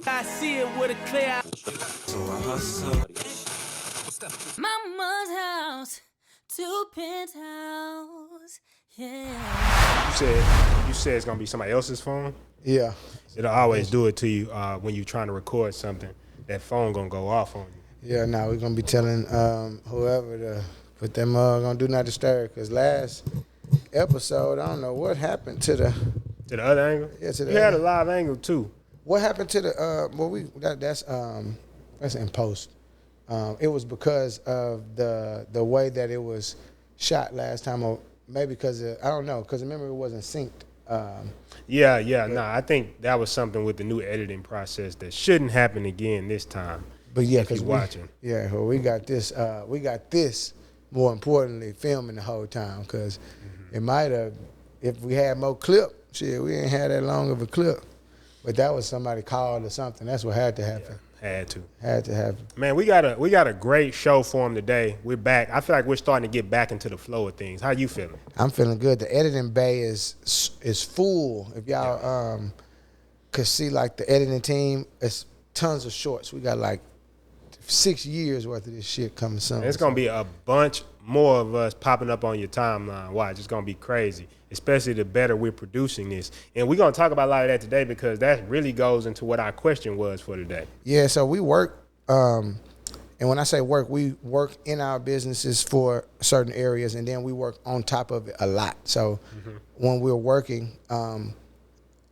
I see it with a clear eye. So I hustle. Mama's house to Penthouse. Yeah. You said it's gonna be somebody else's phone. Yeah. It'll always do it to you when you're trying to record something. That phone gonna go off on you. Yeah, now we're going to be telling whoever to put that mug on Do Not Disturb, because last episode, I don't know what happened to the... To the other angle? Yeah, to the You had a other. live angle too. What happened to the... that's in post. It was because of the way that it was shot last time, or maybe because I don't know, because remember it wasn't synced. Nah, I think that was something with the new editing process that shouldn't happen again this time. But yeah, if you're watching. Yeah, well, we got this. More importantly, filming the whole time, because it might have, if we had more clip, shit, we ain't had that long of a clip. But that was somebody called or something. That's what had to happen. Had to happen. Man, we got a great show for him today. We're back. I feel like we're starting to get back into the flow of things. How you feeling? I'm feeling good. The editing bay is full. If y'all could see, like, the editing team, it's tons of shorts. We got like 6 years worth of this shit coming soon. It's gonna be a bunch more of us popping up on your timeline. Watch, it's gonna be crazy. Especially the better we're producing this. And we're gonna talk about a lot of that today, because that really goes into what our question was for today. Yeah, so we work, and when I say work, we work in our businesses for certain areas, and then we work on top of it a lot. So when we're working,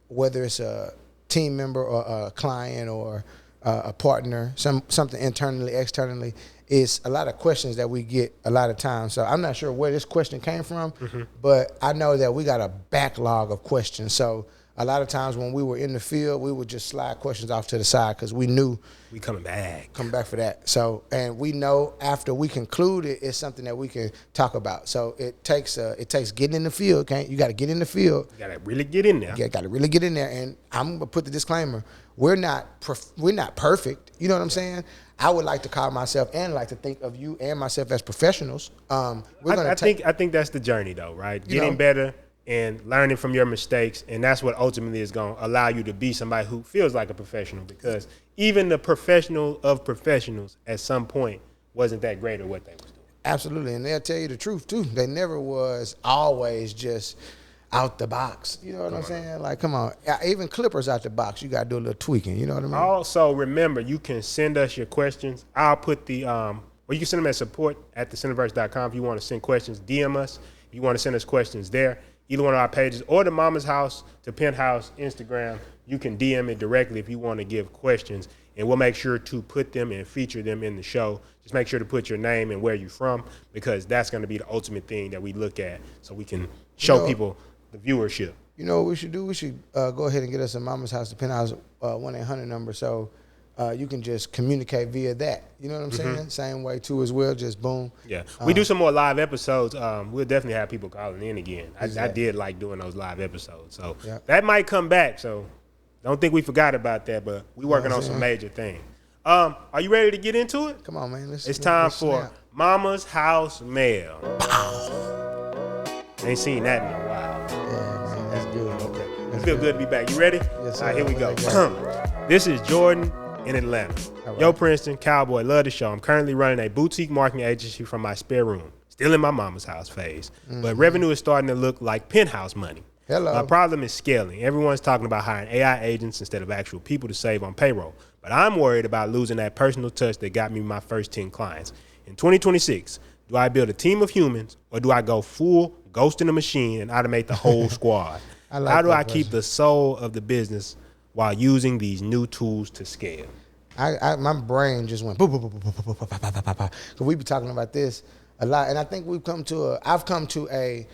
whether it's a team member or a client or a partner, something internally, externally, is a lot of questions that we get a lot of times. So I'm not sure where this question came from, but I know that we got a backlog of questions. So a lot of times when we were in the field, we would just slide questions off to the side, because we knew we coming back for that. So, and we know after we conclude it, it's something that we can talk about. So it takes getting in the field. Okay, you got to get in the field. You gotta really get in there. Yeah, got to really get in there. And I'm gonna put the disclaimer: we're not perfect. You know what I'm saying? I would like to call myself, and like to think of you and myself, as professionals. I think that's the journey, though, right? Getting better and learning from your mistakes, and that's what ultimately is going to allow you to be somebody who feels like a professional, because even the professional of professionals at some point wasn't that great at what they was doing. Absolutely, and they'll tell you the truth too. They never was always just out the box. You know what I'm saying? Like, come on. Even clippers out the box, you got to do a little tweaking. You know what I mean? Also, remember, you can send us your questions. I'll put the, or you can send them at support@thecenterverse.com if you want to send questions. DM us if you want to send us questions there. Either one of our pages, or the Mama's House to Penthouse Instagram. You can DM it directly if you want to give questions, and we'll make sure to put them and feature them in the show. Just make sure to put your name and where you're from, because that's going to be the ultimate thing that we look at, so we can show people the viewership. You know what we should do? We should go ahead and get us a Mama's House to Penthouse 1-800 number, so you can just communicate via that. You know what I'm saying? Same way too as well, just boom. Yeah, we do some more live episodes. We'll definitely have people calling in again. Exactly. I did like doing those live episodes, so that might come back. So don't think we forgot about that, but we working on some major things. Are you ready to get into it? Come on, man. It's time for Mama's House Mail. Ain't seen that in a while. Yeah, man, that's good. Okay, it feel good to be back. You ready? Yes, sir. All right, here we go. This is Jordan in Atlanta. Right. Yo, Princeton, Cowboy, love the show. I'm currently running a boutique marketing agency from my spare room. Still in my mama's house phase. But revenue is starting to look like penthouse money. Hello. My problem is scaling. Everyone's talking about hiring AI agents instead of actual people to save on payroll. But I'm worried about losing that personal touch that got me my first 10 clients. In 2026, do I build a team of humans, or do I go full ghost in the machine and automate the whole squad? How do I keep the soul of the business while using these new tools to scale? My brain just went because we be talking about this a lot, and I think I've come to a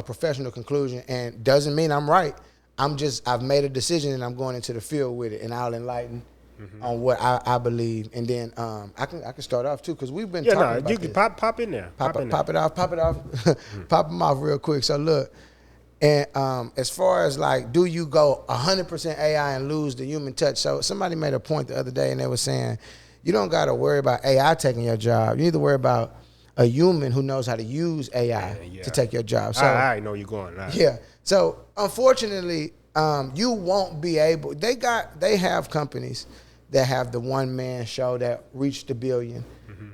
professional conclusion, and doesn't mean I'm right. I've made a decision, and I'm going into the field with it, and I'll enlighten on what I believe, and then I can start off too, because we've been talking about you this. can pop in there. Pop it off, pop them off real quick. So look, and as far as like, do you go 100% AI and lose the human touch? So somebody made a point the other day, and they were saying, you don't got to worry about AI taking your job. You need to worry about a human who knows how to use AI to take your job. So I know you're going. Right. Yeah. So unfortunately, You won't be able. They have companies that have the one-man show that reached the billion,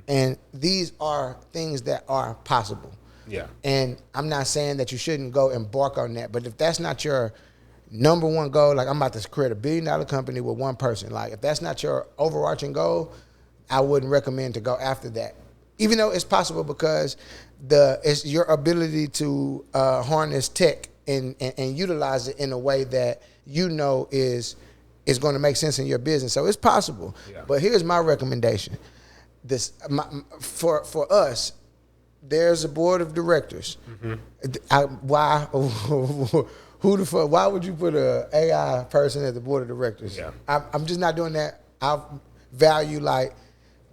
and these are things that are possible. Yeah. And I'm not saying that you shouldn't go embark on that, but if that's not your number one goal, like I'm about to create $1 billion company with one person, like if that's not your overarching goal, I wouldn't recommend to go after that. Even though it's possible, because it's your ability to harness tech and utilize it in a way that you know is going to make sense in your business. So it's possible. Yeah. But here's my recommendation. For us, there's a board of directors. Why would you put an AI person at the board of directors? Yeah. I'm just not doing that. I value like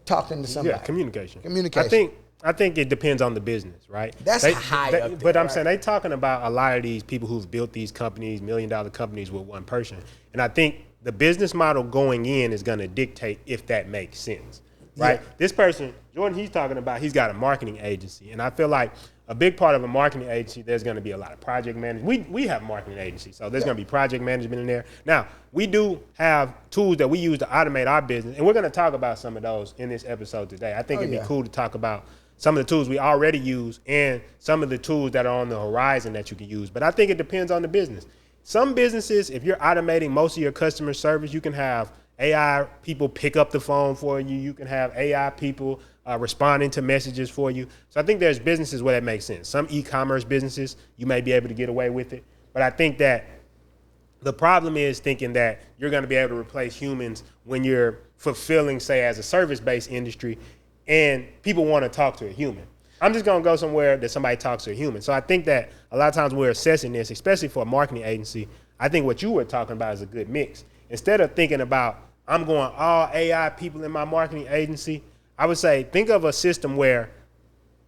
talking to somebody. Yeah, communication. Communication. I think it depends on the business, right? That's high up there, but I'm right? saying they talking about a lot of these people who've built these companies, $1 million companies with one person. And I think the business model going in is going to dictate if that makes sense, right? Yeah. This person, Jordan, he's talking about, he's got a marketing agency. And I feel like a big part of a marketing agency, there's going to be a lot of project management. We have a marketing agency, so there's going to be project management in there. Now, we do have tools that we use to automate our business, and we're going to talk about some of those in this episode today. I think it'd be cool to talk about some of the tools we already use and some of the tools that are on the horizon that you can use. But I think it depends on the business. Some businesses, if you're automating most of your customer service, you can have AI people pick up the phone for you. You can have AI people responding to messages for you. So I think there's businesses where that makes sense. Some e-commerce businesses, you may be able to get away with it. But I think that the problem is thinking that you're going to be able to replace humans when you're fulfilling, say, as a service-based industry, and people want to talk to a human. I'm just going to go somewhere that somebody talks to a human. So I think that a lot of times we're assessing this, especially for a marketing agency. I think what you were talking about is a good mix. Instead of thinking about, I'm going all AI people in my marketing agency, I would say think of a system where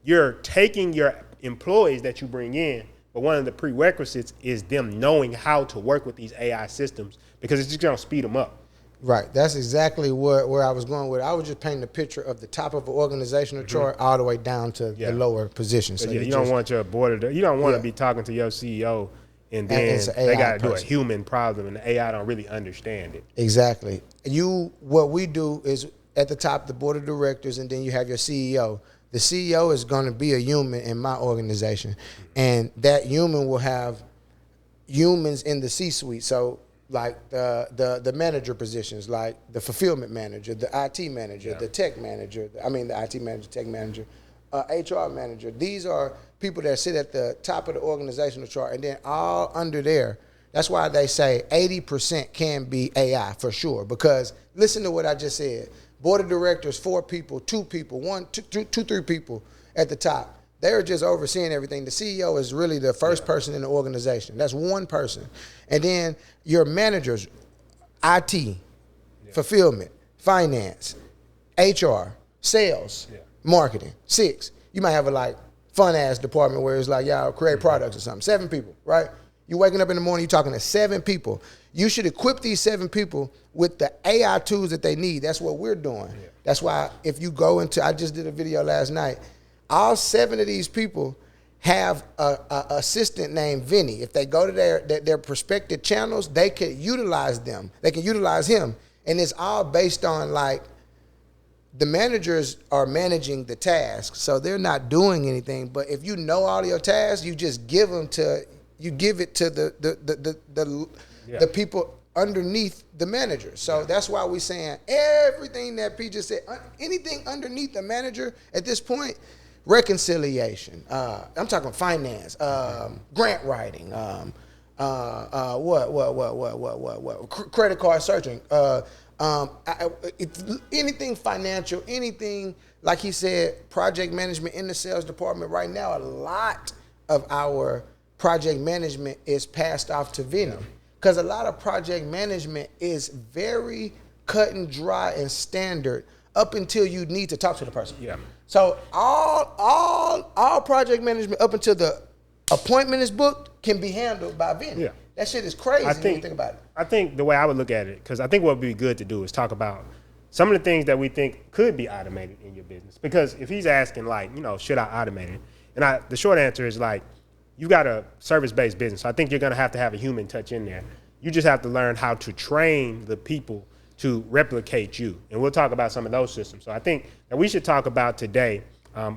you're taking your employees that you bring in, but one of the prerequisites is them knowing how to work with these AI systems, because it's just going to speed them up. Right. That's exactly where I was going with it. I was just painting a picture of the top of an organizational chart all the way down to the lower positions. So you don't want your board, you don't want to be talking to your CEO and then they got to do a human problem and the AI don't really understand it. Exactly. What we do is at the top, the board of directors, and then you have your CEO. The CEO is going to be a human in my organization, and that human will have humans in the C-suite. So like the manager positions, like the fulfillment manager, the IT manager, the tech manager, the IT manager, tech manager, HR manager. These are people that sit at the top of the organizational chart, and then all under there. That's why they say 80% can be AI for sure, because listen to what I just said. Board of directors, 4 people, 2 people, 3 people at the top. They're just overseeing everything. The CEO is really the first person in the organization. That's one person. And then your managers, IT, fulfillment, finance, HR, sales, marketing, 6. You might have a fun-ass department where it's like, y'all create products or something. 7 people, right? You're waking up in the morning, you're talking to 7 people. You should equip these 7 people with the AI tools that they need. That's what we're doing. Yeah. That's why if you go into, I just did a video last night, all 7 of these people have a assistant named Vinnie. If they go to their prospective channels, they can utilize them. They can utilize him. And it's all based on the managers are managing the tasks, so they're not doing anything. But if you know all your tasks, you just give it to the people underneath the manager. So that's why we're saying everything that P just said, anything underneath the manager at this point, reconciliation. I'm talking finance, grant writing, credit card searching, anything financial, anything, like he said, project management in the sales department. Right now, a lot of our project management is passed off to Vinnie, because a lot of project management is very cut and dry and standard up until you need to talk to the person. Yeah. So all project management up until the appointment is booked can be handled by Vinnie. Yeah. That shit is crazy when you think about it. I think the way I would look at it, because I think what would be good to do is talk about some of the things that we think could be automated in your business. Because if he's asking should I automate it? And the short answer is you've got a service-based business. So I think you're going to have a human touch in there. You just have to learn how to train the people to replicate you. And we'll talk about some of those systems. So I think that we should talk about today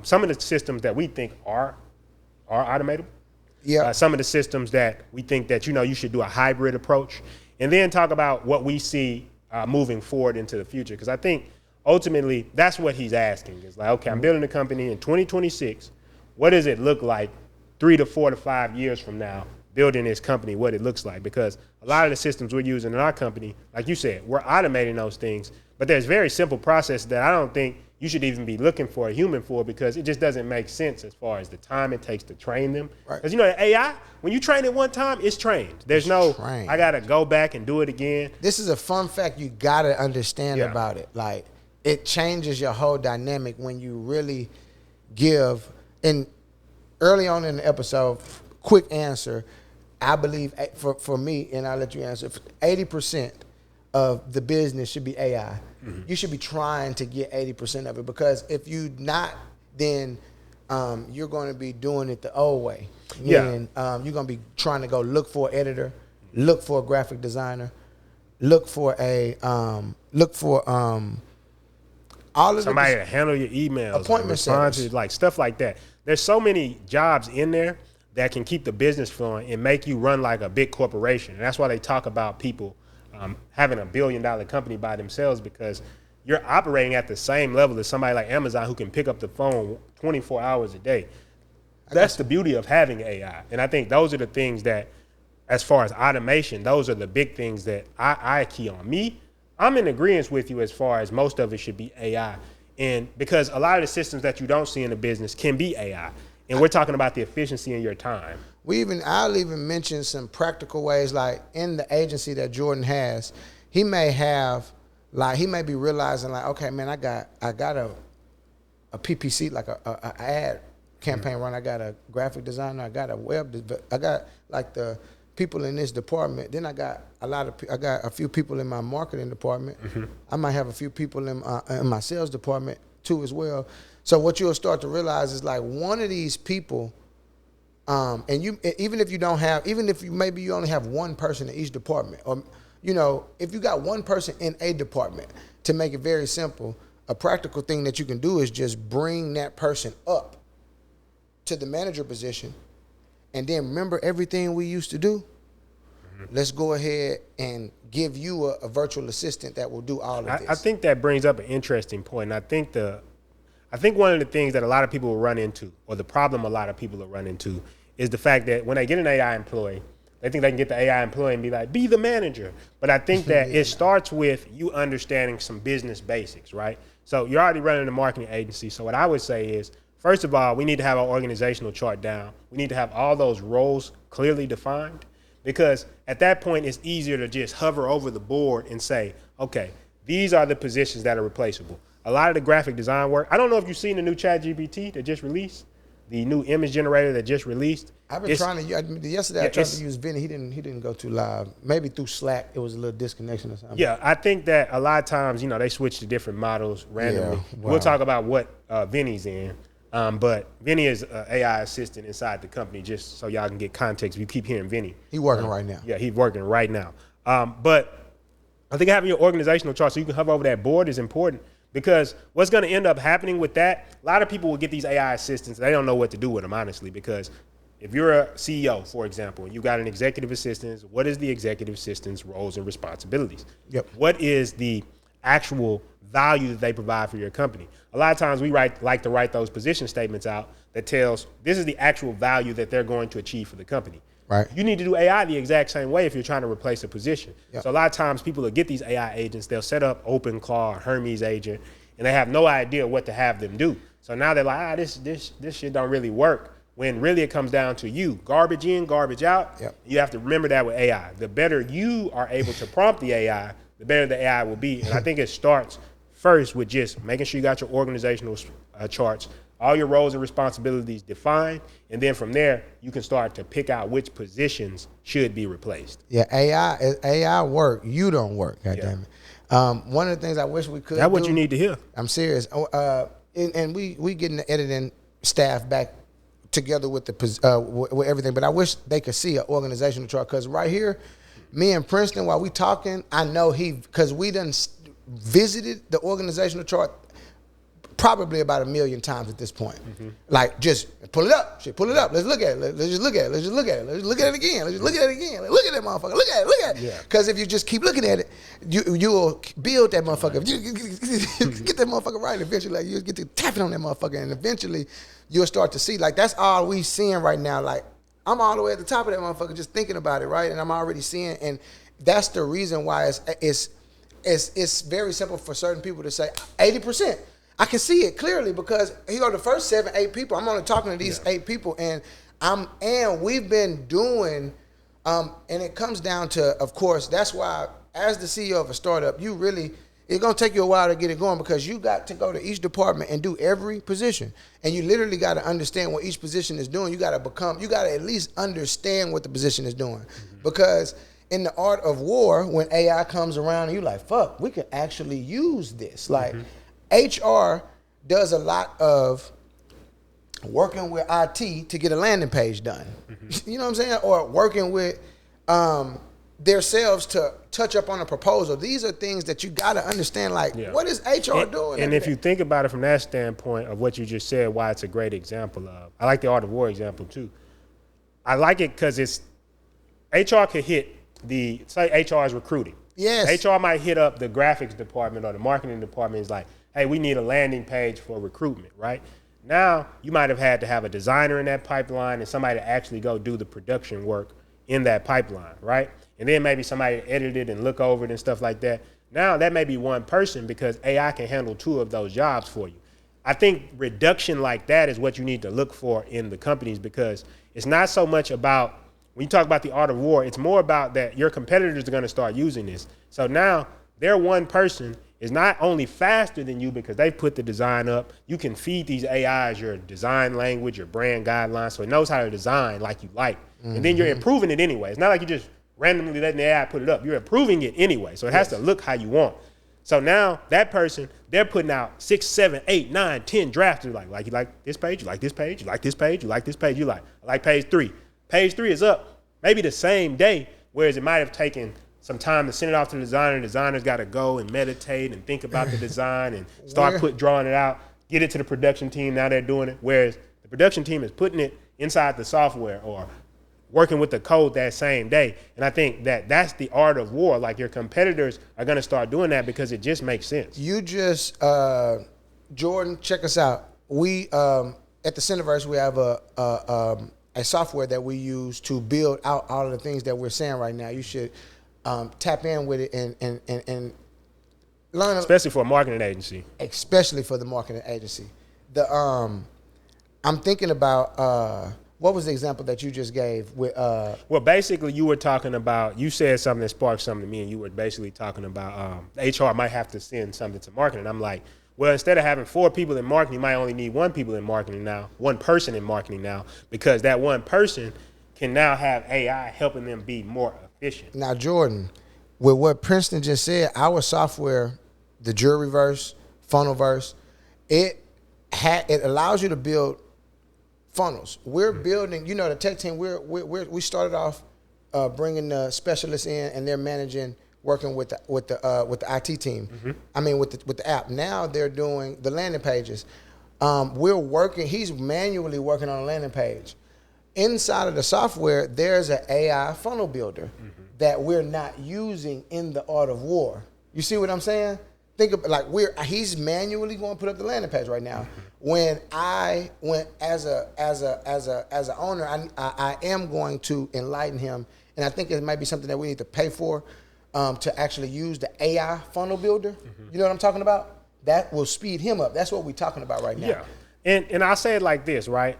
some of the systems that we think are automatable. Yeah. Some of the systems that we think that, you should do a hybrid approach. And then talk about what we see moving forward into the future. Because I think ultimately that's what he's asking. Is like, okay, I'm building a company in 2026. What does it look like 3 to 4 to 5 years from now, building this company, what it looks like? Because a lot of the systems we're using in our company, like you said, we're automating those things. But there's very simple processes that I don't think you should even be looking for a human for, because it just doesn't make sense as far as the time it takes to train them. Because AI, when you train it one time, it's trained. There's trained. I gotta go back and do it again. This is a fun fact you gotta understand about it. Like, it changes your whole dynamic when you really give. And early on in the episode, quick answer, I believe for me, and I'll let you answer, 80% of the business should be AI. Mm-hmm. You should be trying to get 80% of it, because if you not, then you're going to be doing it the old way. Meaning, you're going to be trying to go look for an editor, look for a graphic designer, look for all of somebody to handle your emails, appointment setters, like stuff like that. There's so many jobs in there that can keep the business flowing and make you run like a big corporation. And that's why they talk about people having $1 billion company by themselves, because you're operating at the same level as somebody like Amazon who can pick up the phone 24 hours a day. That's the beauty of having AI. And I think those are the things that, as far as automation, those are the big things that I key on. I'm in agreement with you as far as most of it should be AI. And because a lot of the systems that you don't see in the business can be AI. And we're talking about the efficiency in your time. I'll even mention some practical ways, like in the agency that Jordan has, he may be realizing like, okay, man, I got a PPC, like a ad campaign run. I got a graphic designer. I got I got like the people in this department. Then I got a few people in my marketing department. Mm-hmm. I might have a few people in my sales department too as well. So what you'll start to realize is like one of these people, and even if you only have one person in each department, or if you got one person in a department, to make it very simple, a practical thing that you can do is just bring that person up to the manager position, and then remember everything we used to do. Mm-hmm. Let's go ahead and give you a virtual assistant that will do all of this. I think that brings up an interesting point. And I think one of the things that a lot of people will run into, or the problem a lot of people will run into, is the fact that when they get an AI employee, they think they can get the AI employee and be like, be the manager. But I think that it starts with you understanding some business basics, right? So you're already running a marketing agency. So what I would say is, first of all, we need to have our organizational chart down. We need to have all those roles clearly defined, because at that point, it's easier to just hover over the board and say, okay, these are the positions that are replaceable. A lot of the graphic design work, I don't know if you've seen the new ChatGPT that just released, the new image generator that just released. I've been trying to, yesterday I tried to use Vinnie. He didn't go too live. Maybe through Slack, it was a little disconnection or something. Yeah, I think that a lot of times, they switch to different models randomly. Yeah, wow. We'll talk about what Vinnie's in. But Vinnie is an AI assistant inside the company, just so y'all can get context. You keep hearing Vinnie. He's working right now. Yeah, he's working right now. But I think having your organizational chart so you can hover over that board is important, because what's going to end up happening with that, a lot of people will get these AI assistants. They don't know what to do with them, honestly, because if you're a CEO, for example, and you got an executive assistant, what is the executive assistant's roles and responsibilities? Yep. What is the actual value that they provide for your company? A lot of times we like to write those position statements out that tells this is the actual value that they're going to achieve for the company. Right. You need to do AI the exact same way if you're trying to replace a position. Yep. So a lot of times people will get these AI agents, they'll set up OpenClaw or Hermes agent, and they have no idea what to have them do. So now they're like, this shit don't really work, when really it comes down to you. Garbage in, garbage out. Yep. You have to remember that with AI. The better you are able to prompt the AI, the better the AI will be. And I think it starts first with just making sure you got your organizational charts, all your roles and responsibilities defined, and then from there, you can start to pick out which positions should be replaced. Yeah, AI work. You don't work, goddammit. One of the things I wish we could That's what you need to hear. I'm serious. And we getting the editing staff back together with with everything, but I wish they could see an organizational chart, because right here, Me and Princeton, while we talking, I know because we done visited the organizational chart probably about 1 million times at this point. Like, just pull it up. Shit, pull it up. Let's look at it. Let's just look at it. Let's just look at it. Let's look at it again. Let's just look at it again. Look at that motherfucker. Look at it. Look at it. Because if you just keep looking at it, you will build that motherfucker. If you get that motherfucker right, eventually, like, you'll get to tapping on that motherfucker, and eventually you'll start to see, like, that's all we seeing right now. Like, I'm all the way at the top of that motherfucker just thinking about it, right? And I'm already seeing, and that's the reason why it's very simple for certain people to say 80%. I can see it clearly because the first 7, 8 people, I'm only talking to these 8 people, and we've been doing, and it comes down to, of course, that's why as the CEO of a startup, it's gonna take you a while to get it going because you got to go to each department and do every position, and you literally got to understand what each position is doing. You got to at least understand what the position is doing, because in the art of war, when AI comes around and you're like, fuck, we can actually use this, like. HR does a lot of working with IT to get a landing page done. You know what I'm saying? Or working with themselves to touch up on a proposal. These are things that you got to understand, like, what is HR doing? And if you think about it from that standpoint of what you just said, why it's a great example of, I like the art of war example too. I like it because HR could hit say HR is recruiting. Yes. HR might hit up the graphics department or the marketing department. Is like, hey, we need a landing page for recruitment, right? Now, you might have had to have a designer in that pipeline and somebody to actually go do the production work in that pipeline, right? And then maybe somebody to edit it and look over it and stuff like that. Now, that may be one person because AI can handle 2 of those jobs for you. I think reduction like that is what you need to look for in the companies, because it's not so much about, when you talk about the art of war, it's more about that your competitors are going to start using this. So now, their one person is not only faster than you because they put the design up. You can feed these AIs your design language, your brand guidelines, so it knows how to design like you like. And then you're improving it anyway. It's not like you're just randomly letting the AI put it up. You're improving it anyway, so it has to look how you want. So now that person, they're putting out 6, 7, 8, 9, 10 drafts. You're like, you like this page? You like this page? You like this page? You like this page? I like page 3. Page 3 is up maybe the same day, whereas it might have taken some time to send it off to the designer. The designer's got to go and meditate and think about the design and start drawing it out, get it to the production team. Now they're doing it. Whereas the production team is putting it inside the software or working with the code that same day. And I think that's the art of war. Like, your competitors are going to start doing that because it just makes sense. You just, Jordan, check us out. We, at the Centerverse, we have a software that we use to build out all of the things that we're saying right now. You should tap in with it and learn. Especially for a marketing agency. Especially for the marketing agency. I'm thinking about what was the example that you just gave with? Well, basically, you were talking about. You said something that sparked something to me, and you were basically talking about HR might have to send something to marketing. I'm like, well, instead of having 4 people in marketing, you might only need 1 person in marketing now, because that one person can now have AI helping them be more efficient. Now, Jordan, with what Princeton just said, our software, the Juryverse, Funnelverse, it allows you to build funnels. We're building, the tech team. We started off bringing the specialists in, and they're managing, working with the IT team. I mean, with the app. Now they're doing the landing pages. He's manually working on a landing page. Inside of the software, there's an AI funnel builder that we're not using in the art of war. You see what I'm saying? Think of, like, he's manually going to put up the landing page right now. When as a owner, I am going to enlighten him, and I think it might be something that we need to pay for to actually use the AI funnel builder. You know what I'm talking about? That will speed him up. That's what we're talking about right now. Yeah, and I'll say it like this, right?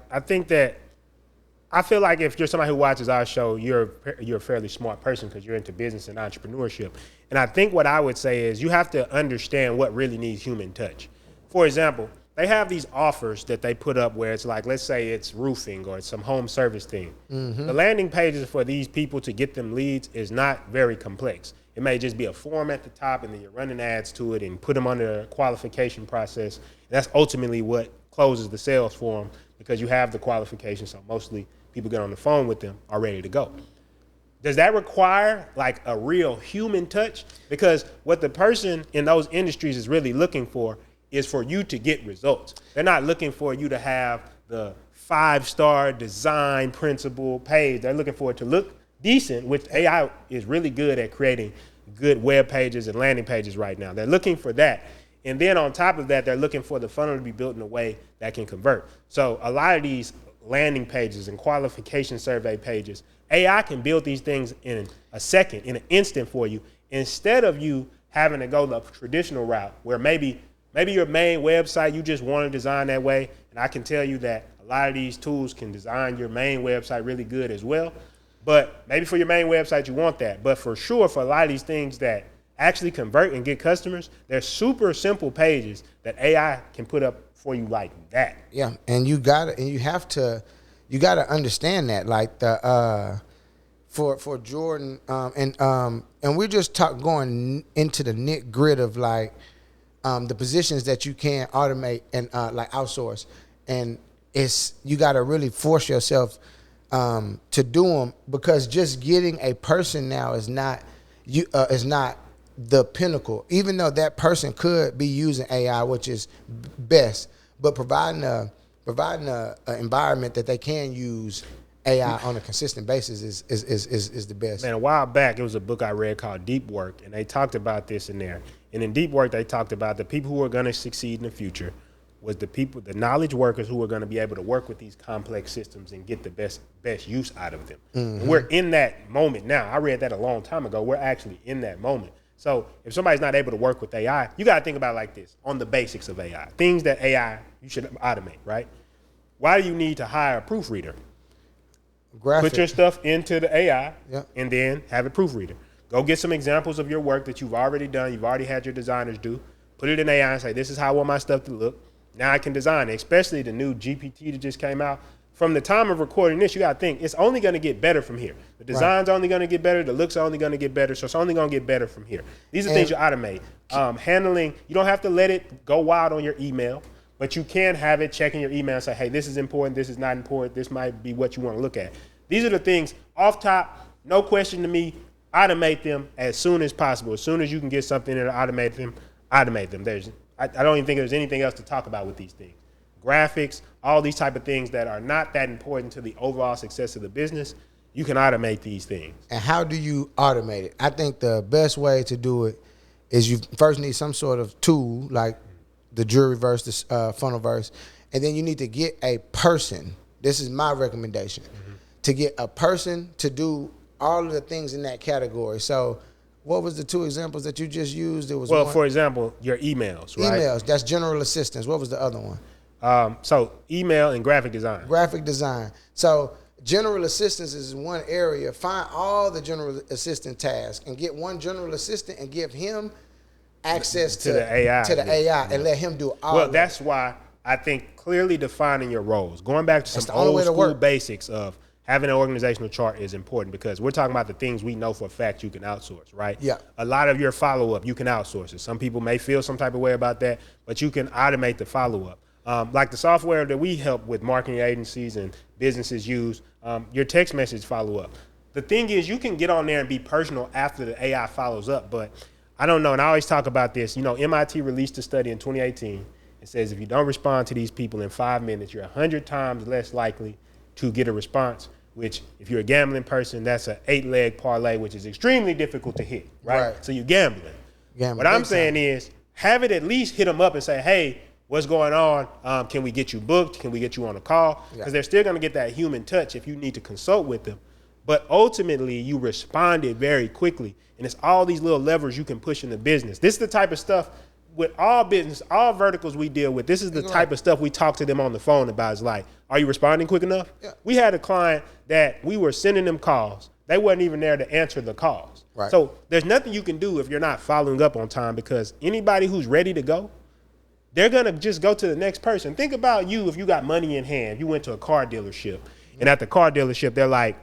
I feel like if you're somebody who watches our show, you're a fairly smart person because you're into business and entrepreneurship. And I think what I would say is you have to understand what really needs human touch. For example, they have these offers that they put up where it's like, let's say it's roofing or it's some home service thing. The landing pages for these people to get them leads is not very complex. It may just be a form at the top, and then you're running ads to it and put them under a qualification process. And that's ultimately what closes the sales for them, because you have the qualification. So mostly people get on the phone with them are ready to go. does that require like a real human touch? Because what the person in those industries is really looking for is for you to get results. They're not looking for you to have the 5-star design principle page. They're looking for it to look decent, which AI is really good at creating good web pages and landing pages right now. They're looking for that. And then on top of that, they're looking for the funnel to be built in a way that can convert. So a lot of these landing pages and qualification survey pages, AI can build these things in a second, in an instant for you, instead of you having to go the traditional route where maybe your main website, you just want to design that way. And I can tell you that a lot of these tools can design your main website really good as well. But maybe for your main website, you want that. But for sure, for a lot of these things that actually convert and get customers, they're super simple pages that AI can put up for you like that. Yeah, and you have to understand that, like for Jordan, and we're just going into the nit grit of like the positions that you can automate and like outsource, and you got to really force yourself to do them, because just getting a person now is not the pinnacle, even though that person could be using AI, which is best, but providing a environment that they can use AI on a consistent basis is the best. Man, a while back, it was a book I read called Deep Work, and they talked about this in there. And in Deep Work, they talked about the people who are going to succeed in the future was the knowledge workers who are going to be able to work with these complex systems and get the best use out of them. Mm-hmm. And we're in that moment now. I read that a long time ago. We're actually in that moment. So if somebody's not able to work with AI, you got to think about it like this, on the basics of AI. Things that AI, you should automate, right? Why do you need to hire a proofreader? Graphic. Put your stuff into the AI, yep, and then have a proofreader. Go get some examples of your work that you've already done, you've already had your designers do. Put it in AI and say, this is how I want my stuff to look. Now I can design it, especially the new GPT that just came out. From the time of recording this, you got to think, it's only going to get better from here. The design's only going to get better. The looks are only going to get better. So it's only going to get better from here. These are things you automate. Handling, you don't have to let it go wild on your email, but you can have it checking your email and say, hey, this is important. This is not important. This might be what you want to look at. These are the things off top, no question to me, automate them as soon as possible. As soon as you can get something that automate them, automate them. I don't even think there's anything else to talk about with these things. Graphics, all these type of things that are not that important to the overall success of the business, you can automate these things. And how do you automate it? I think the best way to do it is you first need some sort of tool like the jury verse, the funnel verse, and then you need to get a person. This is my recommendation, to get a person to do all of the things in that category. So what was the two examples that you just used? It was for example, your emails, right? Emails, that's general assistance. What was the other one? So email and graphic design. Graphic design. So general assistance is one area. Find all the general assistant tasks and get one general assistant and give him access to the AI. To the AI and let him do all Well, that's why I think clearly defining your roles, going back to some old school basics of having an organizational chart is important, because we're talking about the things we know for a fact you can outsource, right? Yeah. A lot of your follow-up, you can outsource it. Some people may feel some type of way about that, but you can automate the follow-up. Like the software that we help with marketing agencies and businesses use, your text message follow-up. The thing is, you can get on there and be personal after the AI follows up, but I don't know, and I always talk about this. You know, MIT released a study in 2018. It says if you don't respond to these people in 5 minutes, you're 100 times less likely to get a response, which if you're a gambling person, that's an 8-leg parlay, which is extremely difficult to hit, right? So you're gambling. What I'm saying is, have it at least hit them up and say, hey, what's going on? Can we get you booked? Can we get you on a call? Because they're still going to get that human touch if you need to consult with them. But ultimately, you responded very quickly. And it's all these little levers you can push in the business. This is the type of stuff with all business, all verticals we deal with. This is the type of stuff we talk to them on the phone about. It's like, are you responding quick enough? Yeah. We had a client that we were sending them calls. They wasn't even there to answer the calls. Right. So there's nothing you can do if you're not following up on time, because anybody who's ready to go, they're going to just go to the next person. Think about you if you got money in hand. You went to a car dealership, and at the car dealership, they're like,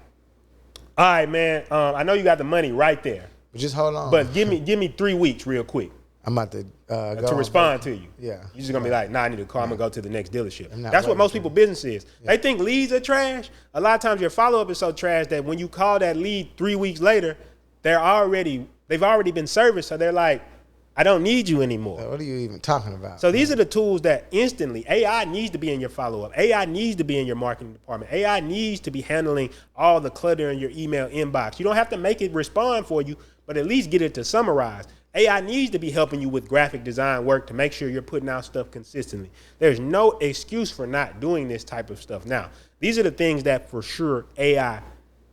all right, man, I know you got the money right there. But just hold on. But give me 3 weeks real quick. I'm about to go to respond to you. Yeah. You're just gonna be like, nah, I need to call. I'm gonna go to the next dealership. not That's what waiting most for people business is. They think leads are trash. A lot of times your follow up is so trash that when you call that lead 3 weeks later, they've already been serviced. So they're like, I don't need you anymore. What are you even talking about? So these are the tools that instantly AI needs to be in your follow-up. AI needs to be in your marketing department. AI needs to be handling all the clutter in your email inbox. You don't have to make it respond for you, but at least get it to summarize. AI needs to be helping you with graphic design work to make sure you're putting out stuff consistently. There's no excuse for not doing this type of stuff. Now, these are the things that for sure AI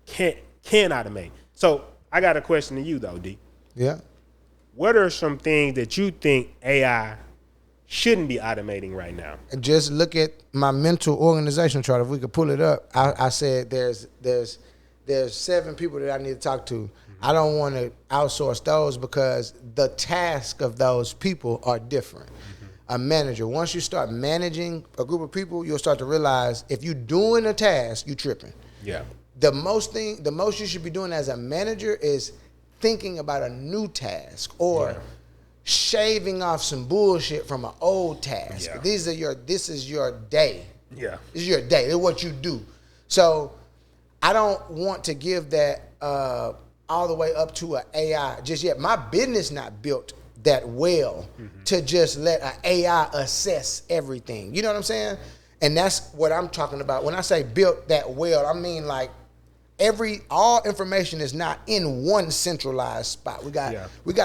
can automate. So I got a question to you though, D. Yeah. What are some things that you think AI shouldn't be automating right now? Just look at my mental organization chart. If we could pull it up, I said there's 7 people that I need to talk to. Mm-hmm. I don't want to outsource those because the task of those people are different. Mm-hmm. A manager, once you start managing a group of people, you'll start to realize if you're doing a task, you're tripping. Yeah. The most you should be doing as a manager is thinking about a new task or shaving off some bullshit from an old task. Yeah. This is your day. Yeah. This is your day. It's what you do. So I don't want to give that all the way up to an AI just yet. My business not built that well to just let an AI assess everything. You know what I'm saying? And that's what I'm talking about. When I say built that well, I mean like all information is not in one centralized spot. We got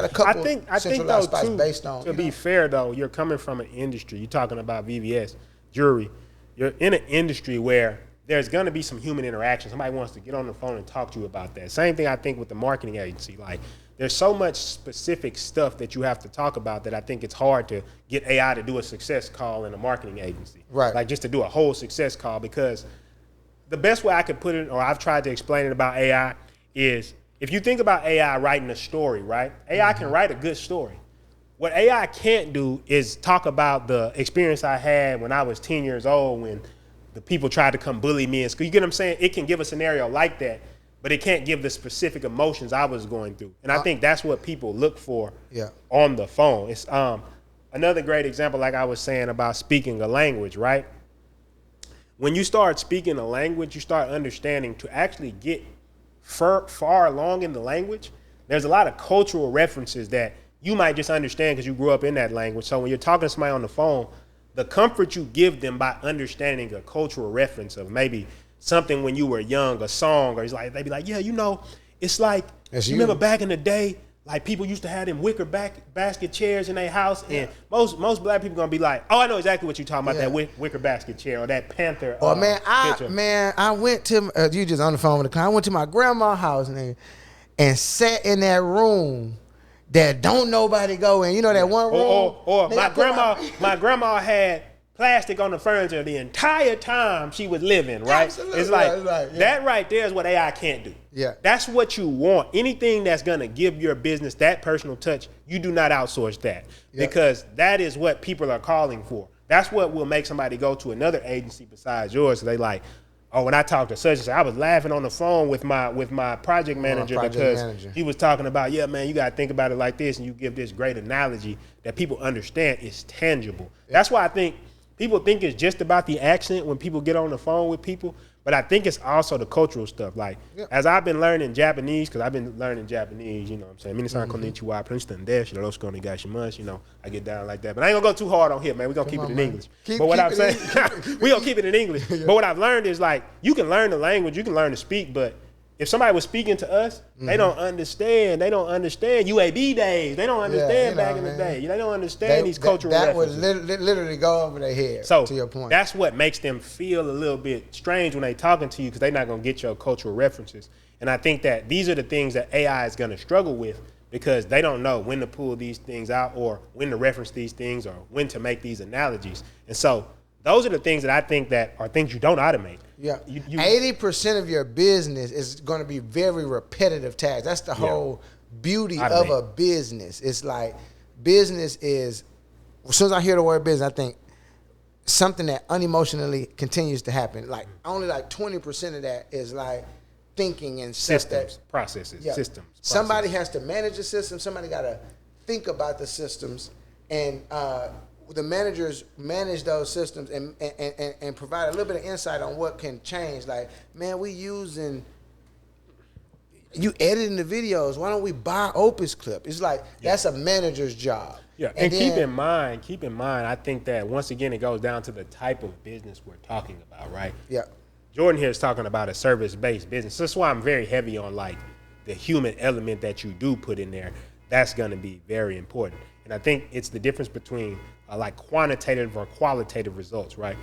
a couple centralized spots based on. To be fair though, you're coming from an industry. You're talking about VVS jewelry. You're in an industry where there's going to be some human interaction. Somebody wants to get on the phone and talk to you about that. Same thing I think with the marketing agency. Like there's so much specific stuff that you have to talk about that I think it's hard to get AI to do a success call in a marketing agency. Right. Like just to do a whole success call, because the best way I could put it, or I've tried to explain it about AI, is if you think about AI writing a story, right? AI can write a good story. What AI can't do is talk about the experience I had when I was 10 years old when the people tried to come bully me in school. You get what I'm saying? It can give a scenario like that, but it can't give the specific emotions I was going through. And I think that's what people look for on the phone. It's another great example, like I was saying about speaking a language, right? When you start speaking a language, you start understanding to actually get far along in the language. There's a lot of cultural references that you might just understand because you grew up in that language. So when you're talking to somebody on the phone, the comfort you give them by understanding a cultural reference of maybe something when you were young, a song, or it's like they'd be like, yeah, you know, it's like, you remember back in the day, like people used to have them wicker basket chairs in their house, and most black people gonna be like, oh, I know exactly what you're talking about, that wicker basket chair or that Panther. Oh I went to you just on the phone with the client. I went to my grandma's house and sat in that room that don't nobody go in. You know that one room. Or my grandma had plastic on the furniture the entire time she was living, right? Absolutely. It's like right. that right there is what AI can't do. Yeah. That's what you want. Anything that's gonna give your business that personal touch, you do not outsource that. Because that is what people are calling for. That's what will make somebody go to another agency besides yours. So they like, oh, when I talked to such and such, I was laughing on the phone with my project manager because he was talking about, yeah, man, you got to think about it like this, and you give this great analogy that people understand is tangible. That's why I think people think it's just about the accent when people get on the phone with people, but I think it's also the cultural stuff. Like, as I've been learning Japanese, because I've been learning Japanese, you know what I'm saying? Minasan konnichiwa, Princeton desu, yoroshiku onegaishimasu, you know, I get down like that. But I ain't going to go too hard on here, man. We're going to keep it in English. But what I'm saying, we're going to keep it in English. But what I've learned is, like, you can learn the language, you can learn to speak, but if somebody was speaking to us, they don't understand. They don't understand UAB days. They don't understand back in the day. They don't understand these cultural references. That would literally go over their head, so to your point. That's what makes them feel a little bit strange when they talking to you because they're not going to get your cultural references. And I think that these are the things that AI is going to struggle with because they don't know when to pull these things out or when to reference these things or when to make these analogies. And so those are the things that I think that are things you don't automate. Yeah, 80% of your business is going to be very repetitive tasks. That's the whole beauty of a business. It's like business is, as soon as I hear the word business, I think something that unemotionally continues to happen. Like only like 20% of that is like thinking and systems, processes, systems. Somebody has to manage the system. Somebody got to think about the systems, and the managers manage those systems and provide a little bit of insight on what can change. Like, man, we using you editing the videos. Why don't we buy Opus Clip? It's like that's a manager's job. Yeah, and keep in mind, I think that once again it goes down to the type of business we're talking about, right? Yeah. Jordan here is talking about a service-based business. That's why I'm very heavy on like the human element that you do put in there. That's going to be very important. And I think it's the difference between like quantitative or qualitative results, right?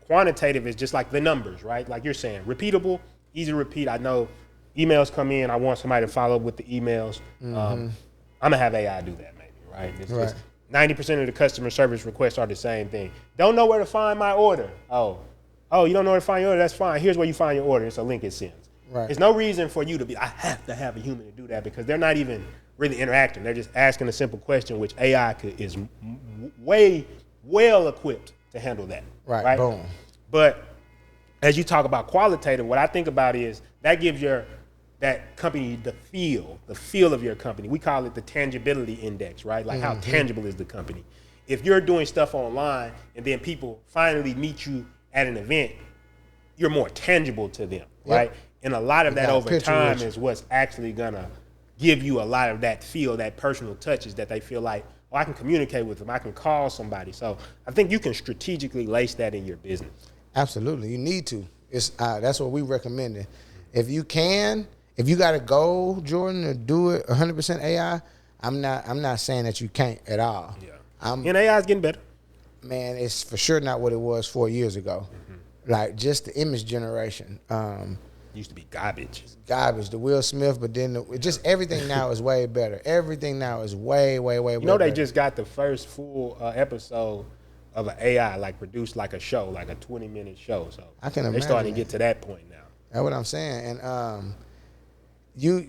Quantitative is just like the numbers, right? Like you're saying, repeatable, easy to repeat. I know emails come in. I want somebody to follow up with the emails. I'm going to have AI do that maybe, right? It's just 90% of the customer service requests are the same thing. Don't know where to find my order. Oh, you don't know where to find your order? That's fine. Here's where you find your order. It's a link it sends. Right. There's no reason for you to be, I have to have a human to do that because they're not even really interacting. They're just asking a simple question, which AI is way well equipped to handle that. Right. Boom. But as you talk about qualitative, what I think about is that gives that company the feel of your company. We call it the tangibility index, right? Like how tangible is the company? If you're doing stuff online and then people finally meet you at an event, you're more tangible to them, right? And a lot of that over time is what's actually gonna give you a lot of that feel, that personal touches that they feel like, oh, I can communicate with them, I can call somebody. So I think you can strategically lace that in your business. Absolutely, you need to. It's that's what we recommend. If you got a goal, Jordan, to do it 100% AI, I'm not saying that you can't at all. Yeah. And AI is getting better. Man, it's for sure not what it was 4 years ago. Like just the image generation. Used to be garbage. The Will Smith, but then just everything now is way better. Everything now is way better. You know, they just got the first full episode of an AI, like produced like a show, like a 20-minute show. So I can imagine. They're starting to get to that point now. That's what I'm saying. And you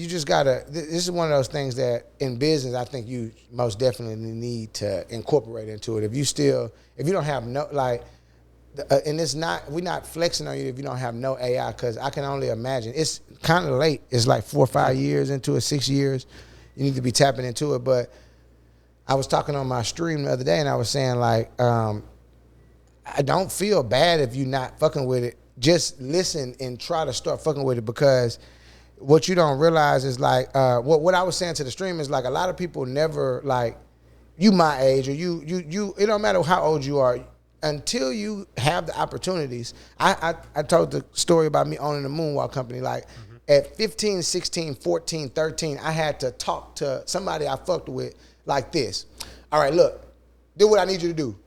just gotta. This is one of those things that in business, I think you most definitely need to incorporate into it. If you don't have no like. And we're not flexing on you if you don't have no AI, because I can only imagine. It's kind of late. It's like 4 or 5 years into it, 6 years. You need to be tapping into it. But I was talking on my stream the other day, and I was saying, like, I don't feel bad if you're not fucking with it. Just listen and try to start fucking with it, because what you don't realize is, like, what I was saying to the stream is, like, a lot of people never, like, you my age or you it don't matter how old you are, until you have the opportunities. I told the story about me owning a moonwalk company. Like at 15, 16, 14, 13, I had to talk to somebody I fucked with like this. All right, look, do what I need you to do.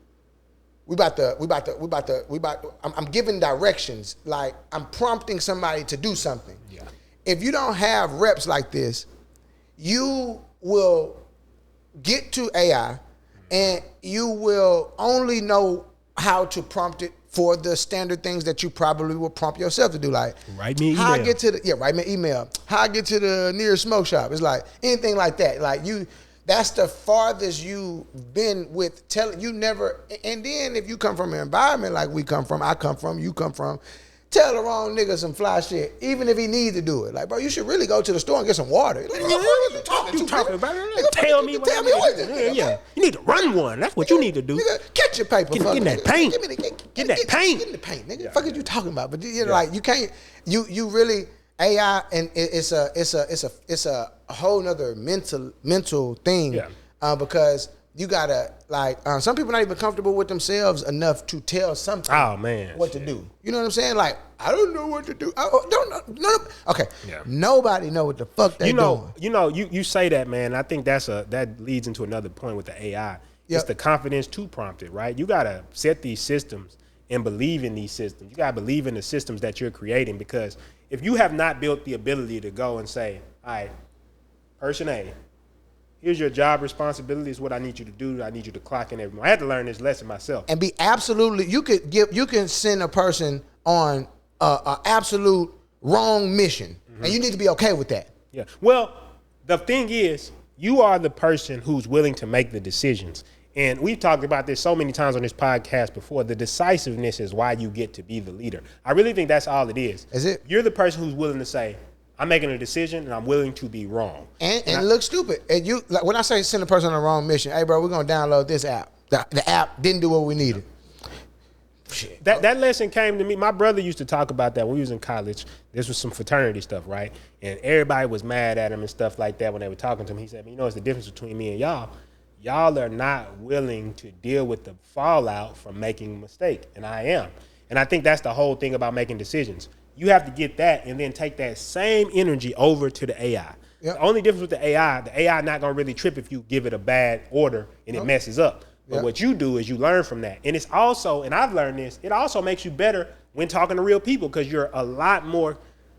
I'm giving directions. Like I'm prompting somebody to do something. Yeah. If you don't have reps like this, you will get to AI and you will only know how to prompt it for the standard things that you probably will prompt yourself to do. Like, write me an how email. I get to write me an email. How I get to the nearest smoke shop. It's like anything like that. Like that's the farthest you've been with telling you never. And then if you come from an environment like we come from, I come from, you come from, tell the wrong nigga some fly shit, even if he needs to do it. Like, bro, you should really go to the store and get some water. Like, what you talking about? Tell me what yeah. You need to run one. That's what you need to do. Nigga, catch your paper. Get in that paint. Get that paint. Get in the paint, nigga. Fuck is you talking about? But you know, like you can't. You really AI, and it's a whole nother mental thing. Yeah. Because you gotta like some people not even comfortable with themselves enough to tell something. Oh man, what to do? You know what I'm saying? Like I don't know what to do. I don't know. No. Okay. Yeah. Nobody know what the fuck they doing. You say that, man. I think that leads into another point with the AI. Yep. It's the confidence to prompt it, right? You gotta set these systems and believe in these systems. You gotta believe in the systems that you're creating, because if you have not built the ability to go and say, all right, person A, here's your job responsibilities, what I need you to do. I need you to clock in every morning. I had to learn this lesson myself. And be absolutely, you can send a person on a absolute wrong mission, and you need to be okay with that. Yeah. Well, the thing is, you are the person who's willing to make the decisions. And we've talked about this so many times on this podcast before. The decisiveness is why you get to be the leader. I really think that's all it is. Is it? You're the person who's willing to say, I'm making a decision and I'm willing to be wrong. And look stupid. And you, like, when I say send a person on the wrong mission, hey, bro, we're going to download this app. The app didn't do what we needed. Shit. That lesson came to me. My brother used to talk about that when we was in college. This was some fraternity stuff, right? And everybody was mad at him and stuff like that when they were talking to him. He said, you know, it's the difference between me and y'all. Y'all are not willing to deal with the fallout from making a mistake, and I am. And I think that's the whole thing about making decisions. You have to get that and then take that same energy over to the AI. Yep. The only difference with the AI not going to really trip if you give it a bad order and it messes up. But what you do is you learn from that. And it's also, and I've learned this, it also makes you better when talking to real people because you're a lot more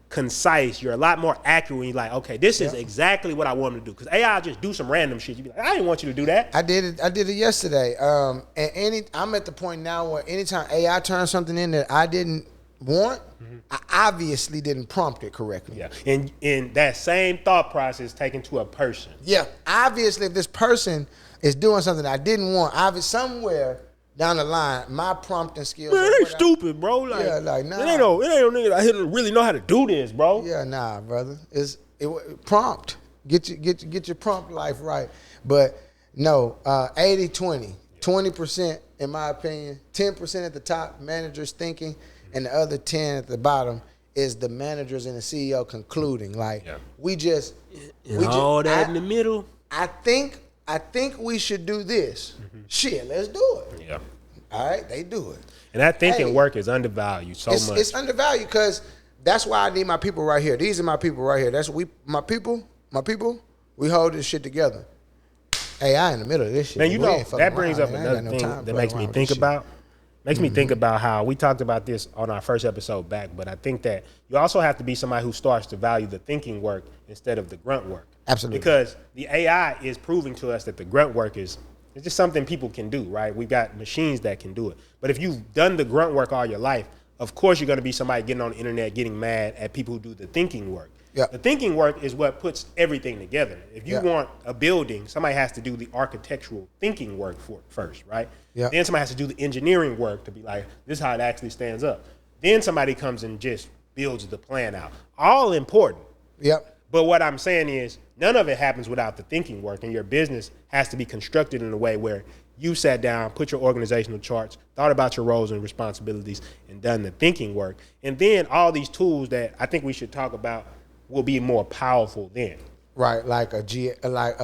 concise. You're a lot more accurate when you're like, okay, this is exactly what I want to do. Because AI just do some random shit. You be like, I didn't want you to do that. I did it yesterday. And I'm at the point now where anytime AI turns something in that I didn't want, I obviously didn't prompt it correctly. Yeah. And that same thought process taken to a person. Yeah. Obviously, if this person is doing something I didn't want, obviously somewhere down the line, my prompting skills. Man, they stupid, bro. Like, nah. It ain't no nigga that really know how to do this, bro. Yeah, nah, brother. Prompt. Get your prompt life right. But no, 80-20. 20%, in my opinion, 10% at the top, managers thinking, and the other 10 at the bottom is the managers and the CEO concluding. Like we just in the middle. I think we should do this. Shit, let's do it. Yeah. All right, they do it. And that thinking work is undervalued so much. It's undervalued because that's why I need my people right here. These are my people right here. That's my people. We hold this shit together. AI in the middle of this shit. Man, you know that brings up another thing that makes me think about. Makes me think about how we talked about this on our first episode back, but I think that you also have to be somebody who starts to value the thinking work instead of the grunt work. Absolutely. Because the AI is proving to us that the grunt work it's just something people can do, right? We've got machines that can do it. But if you've done the grunt work all your life, of course you're going to be somebody getting on the internet, getting mad at people who do the thinking work. Yep. The thinking work is what puts everything together. If you want a building, somebody has to do the architectural thinking work first, right? Yep. Then somebody has to do the engineering work to be like, this is how it actually stands up. Then somebody comes and just builds the plan out. All important. Yep. But what I'm saying is none of it happens without the thinking work, and your business has to be constructed in a way where you sat down, put your organizational charts, thought about your roles and responsibilities, and done the thinking work. And then all these tools that I think we should talk about will be more powerful then. Right, like a CRM,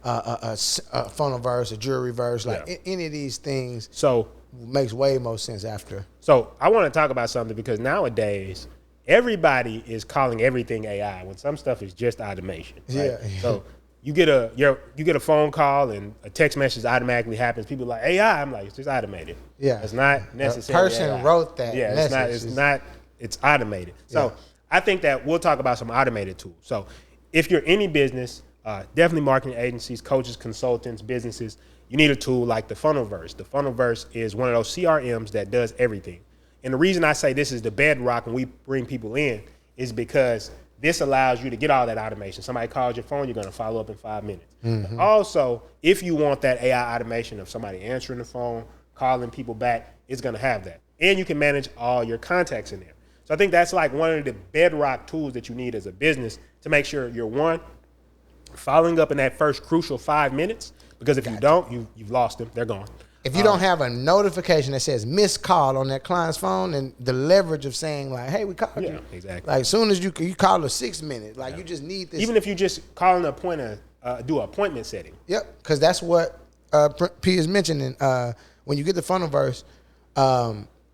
a funnel verse, a jury verse, like any of these things. So makes way more sense after. So I want to talk about something because nowadays everybody is calling everything AI when some stuff is just automation. Right? Yeah. So you get a phone call and a text message automatically happens. People are like AI. I'm like, it's just automated. Yeah. It's not necessarily. The person AI. wrote that. Yeah. Message. It's automated. So I think that we'll talk about some automated tools. So if you're any business, definitely marketing agencies, coaches, consultants, businesses, you need a tool like the Funnelverse. The Funnelverse is one of those CRMs that does everything. And the reason I say this is the bedrock when we bring people in is because this allows you to get all that automation. Somebody calls your phone, you're going to follow up in 5 minutes. Mm-hmm. Also, if you want that AI automation of somebody answering the phone, calling people back, it's going to have that. And you can manage all your contacts in there. So I think that's like one of the bedrock tools that you need as a business to make sure you're one, following up in that first crucial 5 minutes, because if you don't, you've lost them. They're gone. If you don't have a notification that says missed call on that client's phone, and the leverage of saying like, hey, we called you. Yeah, exactly. Like as soon as you call a 6 minute, like you just need this. Even if you just call an appointment, do an appointment setting. Yep, because that's what P is mentioning. When you get the Funnelverse,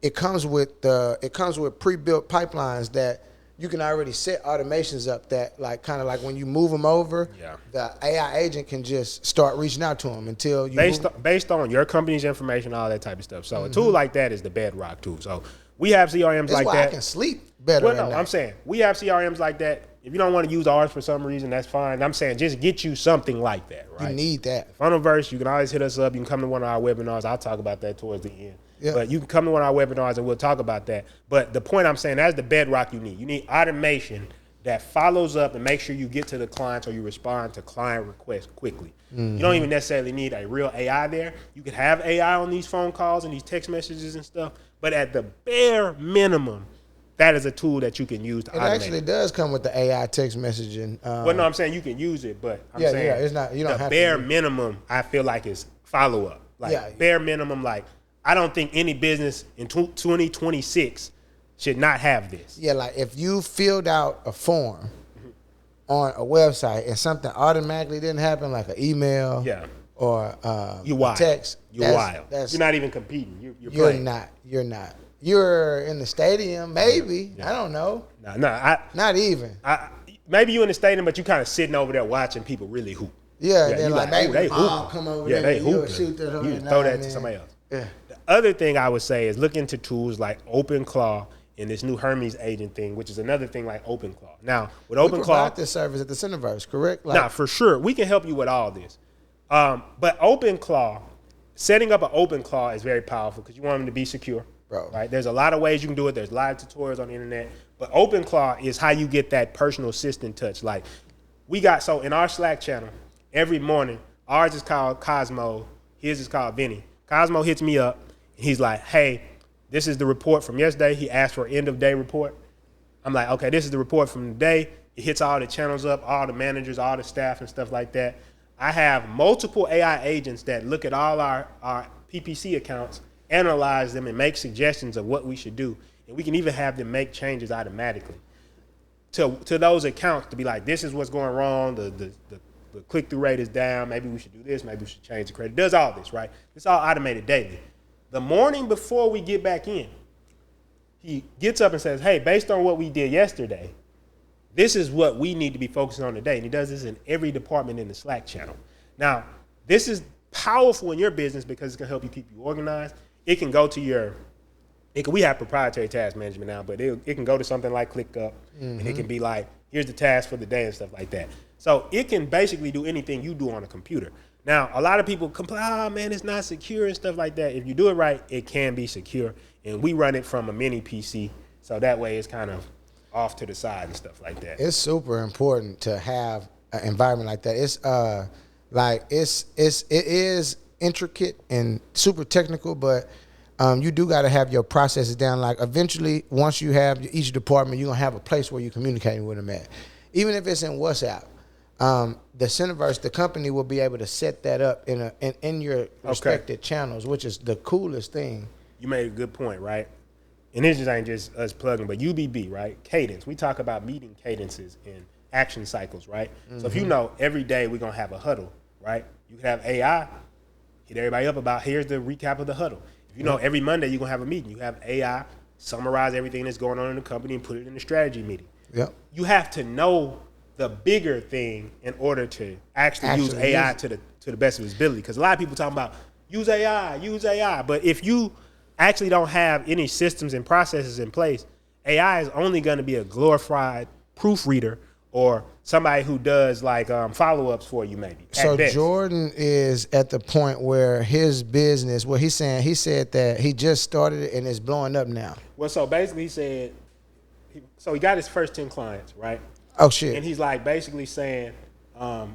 it comes with pre-built pipelines that you can already set automations up that like kind of like when you move them over, the AI agent can just start reaching out to them until you based on your company's information, all that type of stuff. So a tool like that is the bedrock tool. So we have CRMs that's like why that. I can sleep better. Well, no, I'm saying we have CRMs like that. If you don't want to use ours for some reason, that's fine. I'm saying just get you something like that, right? You need that. Funnelverse, you can always hit us up. You can come to one of our webinars. I'll talk about that towards the end. Yeah. But you can come to one of our webinars and we'll talk about that. But the point I'm saying, that's the bedrock you need. You need automation that follows up and makes sure you get to the clients or you respond to client requests quickly. Mm-hmm. You don't even necessarily need a real AI there. You can have AI on these phone calls and these text messages and stuff. But at the bare minimum, that is a tool that you can use to It automate. actually does come with the AI text messaging. Well, no, I'm saying you can use it, but I'm Yeah, saying yeah, it's not- you don't the have to bare use it. minimum. I feel like is follow up. Like Yeah. bare minimum. Like I don't think any business in 2026 should not have this. Yeah, like if you filled out a form on a website and something automatically didn't happen, like an email, Yeah. or You a wild. text, You're wild. That's, You're not even competing. You're you're playing. not. You're not. You're in the stadium, maybe. Yeah. I don't know. No. Not even. Maybe you in the stadium, but you kind of sitting over there watching people really hoop. Yeah, Yeah, then you like, like, maybe oh, they the ball hooping. come over Yeah, there. they and you'll hooping. shoot that You every can now throw that and to then. somebody else. Yeah. The other thing I would say is look into tools like OpenClaw and this new Hermes agent thing, which is another thing like OpenClaw. Now, with We OpenClaw, provide this service at the Centerverse, correct? Like, nah, for sure, we can help you with all this. But OpenClaw, setting up an OpenClaw is very powerful because you want them to be secure. Bro. Right? There's a lot of ways you can do it. There's live tutorials on the internet. But OpenClaw is how you get that personal assistant touch. Like so in our Slack channel, every morning, ours is called Cosmo, his is called Vinnie. Cosmo hits me up and he's like, hey, this is the report from yesterday. He asked for an end of day report. I'm like, okay, this is the report from the day. It hits all the channels up, all the managers, all the staff and stuff like that. I have multiple AI agents that look at all our PPC accounts, analyze them, and make suggestions of what we should do. And we can even have them make changes automatically to those accounts to be like, this is what's going wrong. The click-through rate is down. Maybe we should do this. Maybe we should change the credit. It does all this, right? It's all automated daily. The morning before we get back in, he gets up and says, hey, based on what we did yesterday, this is what we need to be focusing on today. And he does this in every department in the Slack channel. Now, this is powerful in your business because it's going to help you keep you organized. It can go to we have proprietary task management now, but it can go to something like ClickUp, and it can be like, here's the task for the day and stuff like that. So it can basically do anything you do on a computer. Now, a lot of people complain, oh man, it's not secure and stuff like that. If you do it right, it can be secure. And we run it from a mini PC, so that way it's kind of off to the side and stuff like that. It's super important to have an environment like that. It is intricate and super technical, but you do got to have your processes down. Like eventually, once you have each department, you're gonna have a place where you're communicating with them at, even if it's in WhatsApp. The Centerverse, the company, will be able to set that up in your respected channels, which is the coolest thing. You made a good point, right? And this just ain't just us plugging, but UBB, right? Cadence. We talk about meeting cadences and action cycles, right? So if you know every day we're gonna have a huddle, right? You can have AI hit everybody up about here's the recap of the huddle. If you know every Monday you're gonna have a meeting, you have AI summarize everything that's going on in the company and put it in the strategy meeting. Yep. You have to know the bigger thing in order to actually use AI to the best of its ability. Because a lot of people talking about use AI, but if you actually don't have any systems and processes in place, AI is only going to be a glorified proofreader or somebody who does like follow-ups for you maybe. So Jordan is at the point where his business, he said that he just started it and it's blowing up now. Well, so basically he said, he got his first 10 clients, right? Oh, shit. And he's like basically saying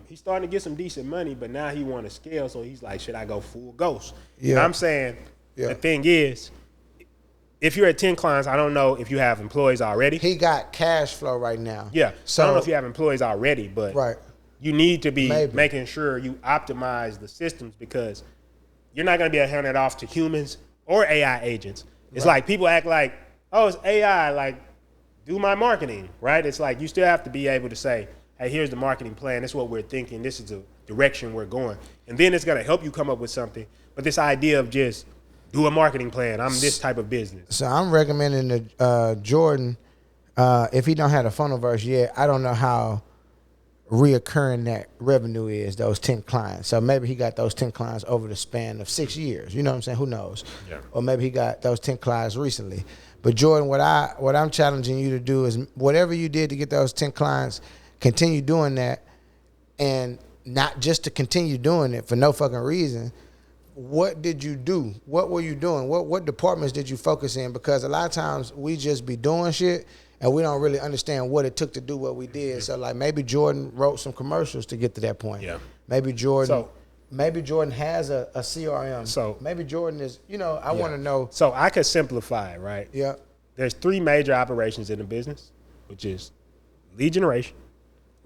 he's starting to get some decent money, but now he want to scale. So he's like, should I go full ghost? Yeah. And I'm saying the thing is, if you're at 10 clients, I don't know if you have employees already. He got cash flow right now. Yeah. So I don't know if you have employees already, but you need to be making sure you optimize the systems because you're not going to be able to hand it off to humans or AI agents. It's like people act like, oh, it's AI, like do my marketing, right? It's like you still have to be able to say, hey, here's the marketing plan. This is what we're thinking. This is the direction we're going. And then it's going to help you come up with something. But this idea of just do a marketing plan. I'm this type of business. So I'm recommending to Jordan, if he don't have a funnel verse yet, I don't know how reoccurring that revenue is, those 10 clients. So maybe he got those 10 clients over the span of 6 years. You know what I'm saying? Who knows? Yeah. Or maybe he got those 10 clients recently. But Jordan, what I'm challenging you to do is whatever you did to get those 10 clients, continue doing that, and not just to continue doing it for no fucking reason. What did you do? What were you doing? What departments did you focus in? Because a lot of times we just be doing shit and we don't really understand what it took to do what we did. So like maybe Jordan wrote some commercials to get to that point. Yeah. Maybe Jordan has a CRM. So maybe Jordan is, I want to know. So I could simplify it, right? Yeah. there's 3 major operations in the business, which is lead generation,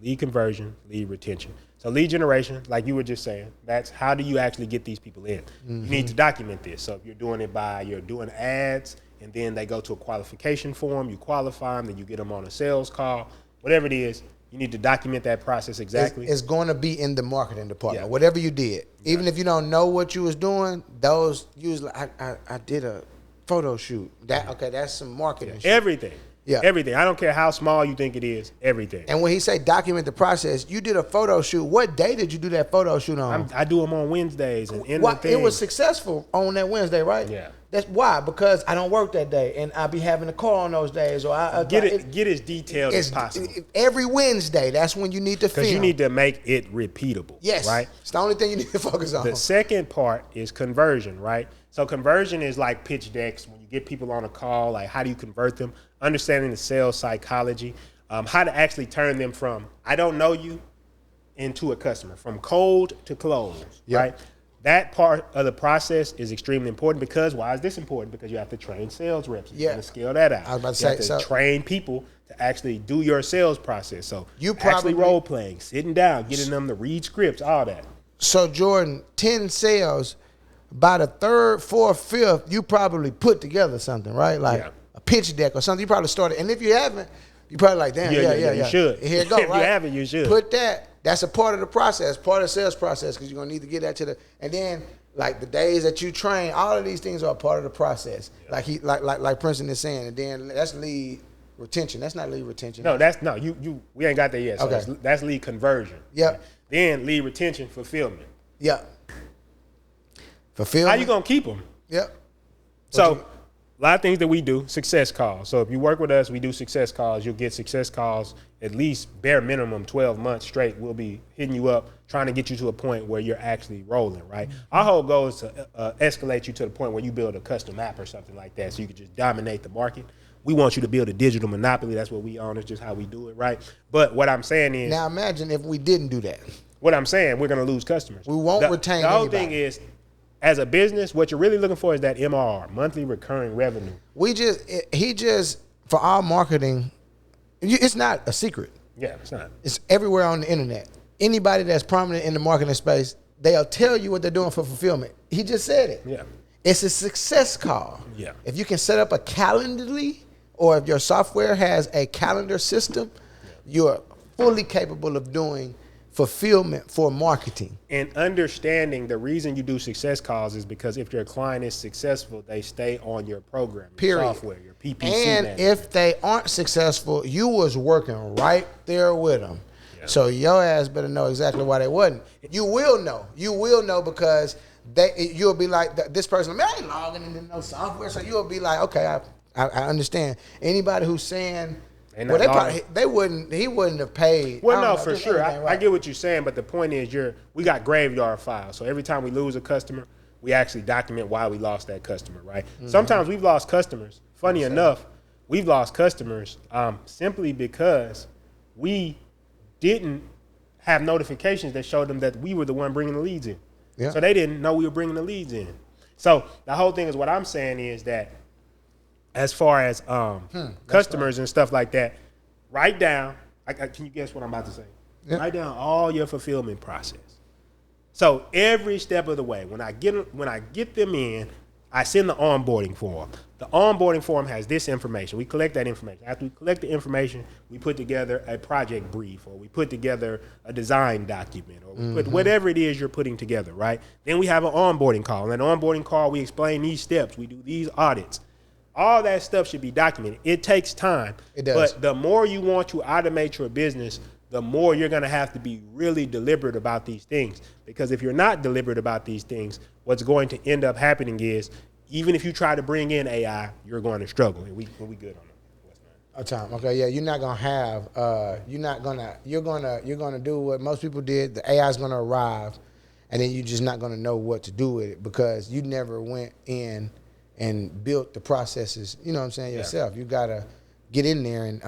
lead conversion, lead retention. So lead generation, like you were just saying, that's how do you actually get these people in? You need to document this. So if you're doing it you're doing ads, and then they go to a qualification form, you qualify them, then you get them on a sales call, whatever it is, you need to document that process exactly. It's going to be in the marketing department, whatever you did. Even if you don't know what you was doing, those usually, I did a photo shoot. That's some marketing shit. Everything. Yeah. Everything. I don't care how small you think it is, everything. And when he say document the process, you did a photo shoot. What day did you do that photo shoot on? I do them on Wednesdays. And it was successful on that Wednesday, right? Yeah. That's why, because I don't work that day, and I be having a call on those days. Or get as detailed as possible. Every Wednesday, that's when you need to film. Because you need to make it repeatable. Yes. Right? It's the only thing you need to focus on. The second part is conversion, right? So conversion is like pitch decks. When you get people on a call, like how do you convert them? Understanding the sales psychology, how to actually turn them from I don't know you into a customer, from cold to close, right? That part of the process is extremely important because why is this important? Because you have to train sales reps. You have to scale that out. I was about to you have to train people to actually do your sales process. So you actually role playing, sitting down, getting them to read scripts, all that. So Jordan, 10 sales, by the 3rd, 4th, 5th, you probably put together something, right? Like a pitch deck or something. You probably started, and if you haven't, you probably like, damn, You should. Here it go, if right? you haven't, you should. Put that. That's a part of the process, part of the sales process, because you're gonna need to get that to the. And then, like the days that you train, all of these things are a part of the process. Like Princeton is saying, and then that's lead retention. That's not lead retention. No, we ain't got that yet. So that's lead conversion. Yep. Then lead retention, fulfillment. Yep. Fulfillment. How you gonna keep them? Yep. So a lot of things that we do, success calls. So if you work with us, we do success calls. You'll get success calls at least bare minimum 12 months straight. We'll be hitting you up, trying to get you to a point where you're actually rolling, right? Our whole goal is to escalate you to the point where you build a custom app or something like that so you can just dominate the market. We want you to build a digital monopoly. That's what we own. It's just how we do it, right? But what I'm saying is... Now imagine if we didn't do that. What I'm saying, we're going to lose customers. We won't retain The whole anybody. thing is, as a business, what you're really looking for is that MRR, monthly recurring revenue. For our marketing, it's not a secret. Yeah, it's not. It's everywhere on the internet. Anybody that's prominent in the marketing space, they'll tell you what they're doing for fulfillment. He just said it. Yeah. It's a success call. Yeah. If you can set up a Calendly, or if your software has a calendar system, you're fully capable of doing fulfillment for marketing. And understanding the reason you do success calls is because if your client is successful, they stay on your program, your software, your PPC. And if they aren't successful, you was working right there with them. Yeah. So your ass better know exactly why they wasn't. You will know. You will know because you'll be like, this person, man, I ain't logging into no software. So you'll be like, okay, I understand. Anybody who's saying, he wouldn't have paid. Well, no, for sure. I get what you're saying, but the point is we got graveyard files. So every time we lose a customer, we actually document why we lost that customer, right? Mm-hmm. Sometimes we've lost customers. Funny enough, we've lost customers simply because we didn't have notifications that showed them that we were the one bringing the leads in. Yeah. So they didn't know we were bringing the leads in. So the whole thing is what I'm saying is that as far as customers and stuff like that, write down, can you guess what I'm about to say? Yep. Write down all your fulfillment process. So every step of the way, when I get them in, I send the onboarding form. The onboarding form has this information. We collect that information. After we collect the information, we put together a project brief, or we put together a design document, or we put whatever it is you're putting together, right? Then we have an onboarding call. In an onboarding call, we explain these steps. We do these audits. All that stuff should be documented. It takes time. It does. But the more you want to automate your business, the more you're going to have to be really deliberate about these things. Because if you're not deliberate about these things, what's going to end up happening is, even if you try to bring in AI, you're going to struggle. And we good on that. Time. Okay, yeah, you're not gonna have. You're gonna do what most people did. The AI is gonna arrive, and then you're just not gonna know what to do with it because you never went in and built the processes. You know what I'm saying yourself. You gotta get in there and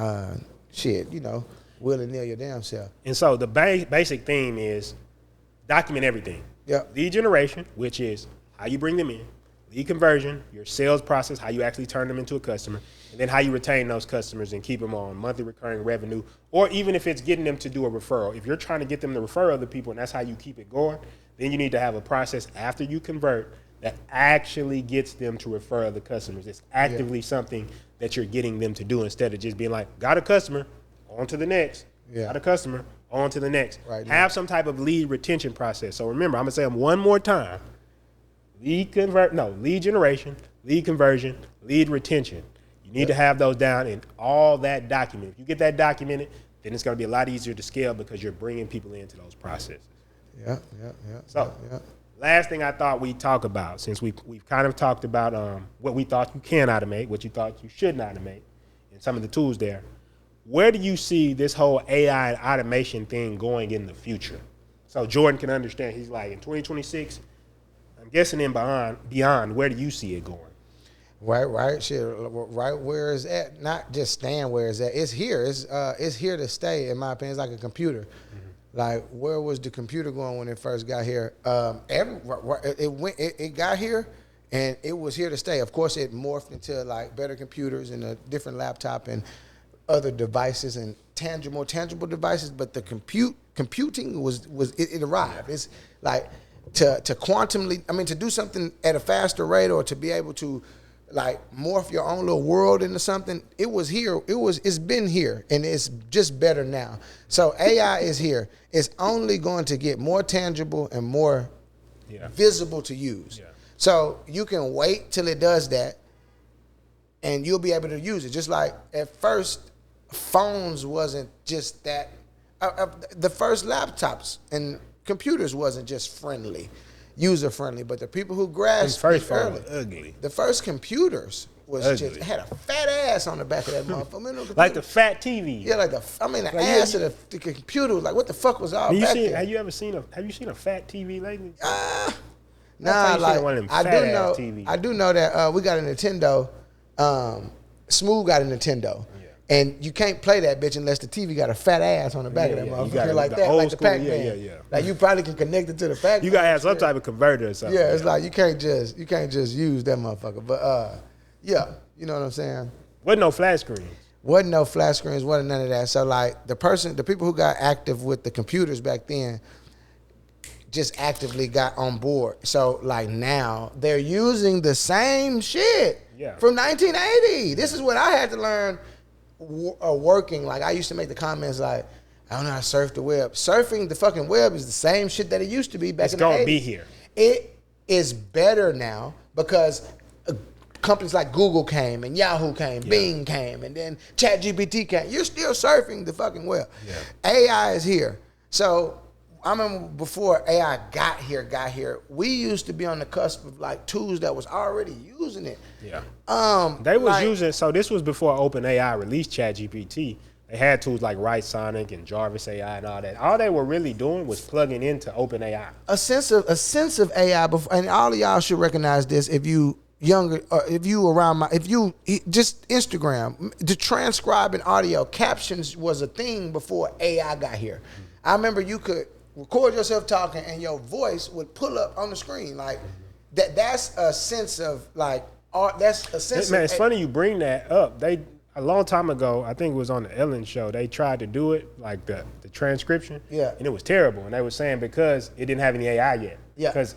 will and nil your damn self. And so the basic theme is document everything. Yeah. Lead generation, which is how you bring them in. Lead conversion, your sales process, how you actually turn them into a customer. and then how you retain those customers and keep them on monthly recurring revenue, or even if it's getting them to do a referral. If you're trying to get them to refer other people and that's how you keep it going, then you need to have a process after you convert that actually gets them to refer other customers. It's actively something that you're getting them to do instead of just being like, got a customer, on to the next. Got a customer, on to the next. Right, have some type of lead retention process. So remember, I'm gonna say them one more time. Lead generation, lead conversion, lead retention. You need to have those down and all that documented. If you get that documented, then it's gonna be a lot easier to scale because you're bringing people into those processes. So, last thing I thought we'd talk about, since we've kind of talked about what we thought you can automate, what you thought you shouldn't automate, and some of the tools there. Where do you see this whole AI and automation thing going in the future? So Jordan can understand. He's like, in 2026, I'm guessing in beyond, where do you see it going? Right, shit, right where it's at, not just staying where it's at. It's here. It's here to stay, in my opinion. It's like a computer. Like, where was the computer going when it first got here? It got here, and it was here to stay. Of course, it morphed into like better computers and a different laptop and other devices and more tangible devices. But the computing it arrived. It's like to quantumly, to do something at a faster rate or to be able to like morph your own little world into something. It was here. It's been here, and it's just better now. So AI is here. It's only going to get more tangible and more visible to use. Yeah. So you can wait till it does that, and you'll be able to use it. Just like at first, phones wasn't just that. The first laptops and computers wasn't just user friendly, but the people who grasped first phone was ugly. The first computers was ugly. Just had a fat ass on the back of that motherfucker. Like the fat TV. Yeah, the ass of the computer was like, what the fuck was all back there? Have you seen a fat TV lately? Nah, like one of them TVs. I do know that we got a Nintendo. Smooth got a Nintendo. And you can't play that bitch unless the TV got a fat ass on the back of that motherfucker like that, like the Pac-Man. Like you probably can connect it to the Pac-Man. You gotta have some type of converter or something. Yeah, it's like you can't just use that motherfucker. But you know what I'm saying? Wasn't no flat screens. Wasn't none of that. So like the people who got active with the computers back then just actively got on board. So like now they're using the same shit from 1980. This is what I had to learn. Working, like I used to make the comments like, I don't know how to surf the web. Surfing the fucking web is the same shit that it used to be back in the 80s. It's gonna be here. It is better now because companies like Google came and Yahoo came, Bing came, and then ChatGPT came. You're still surfing the fucking web. AI is here. So I remember before AI got here, we used to be on the cusp of like tools that was already using it. They was using, so this was before OpenAI released ChatGPT. They had tools like Write Sonic and Jarvis AI and all that. All they were really doing was plugging into OpenAI. A sense of AI, and all of y'all should recognize this if you younger, if you just Instagram, the transcribing audio captions was a thing before AI got here. I remember you could record yourself talking and your voice would pull up on the screen like that. That's a sense of like art. That's a sense. Man, it's funny you bring that up. A long time ago, I think it was on the Ellen show. They tried to do it like the transcription. And it was terrible. And they were saying because it didn't have any AI yet. Because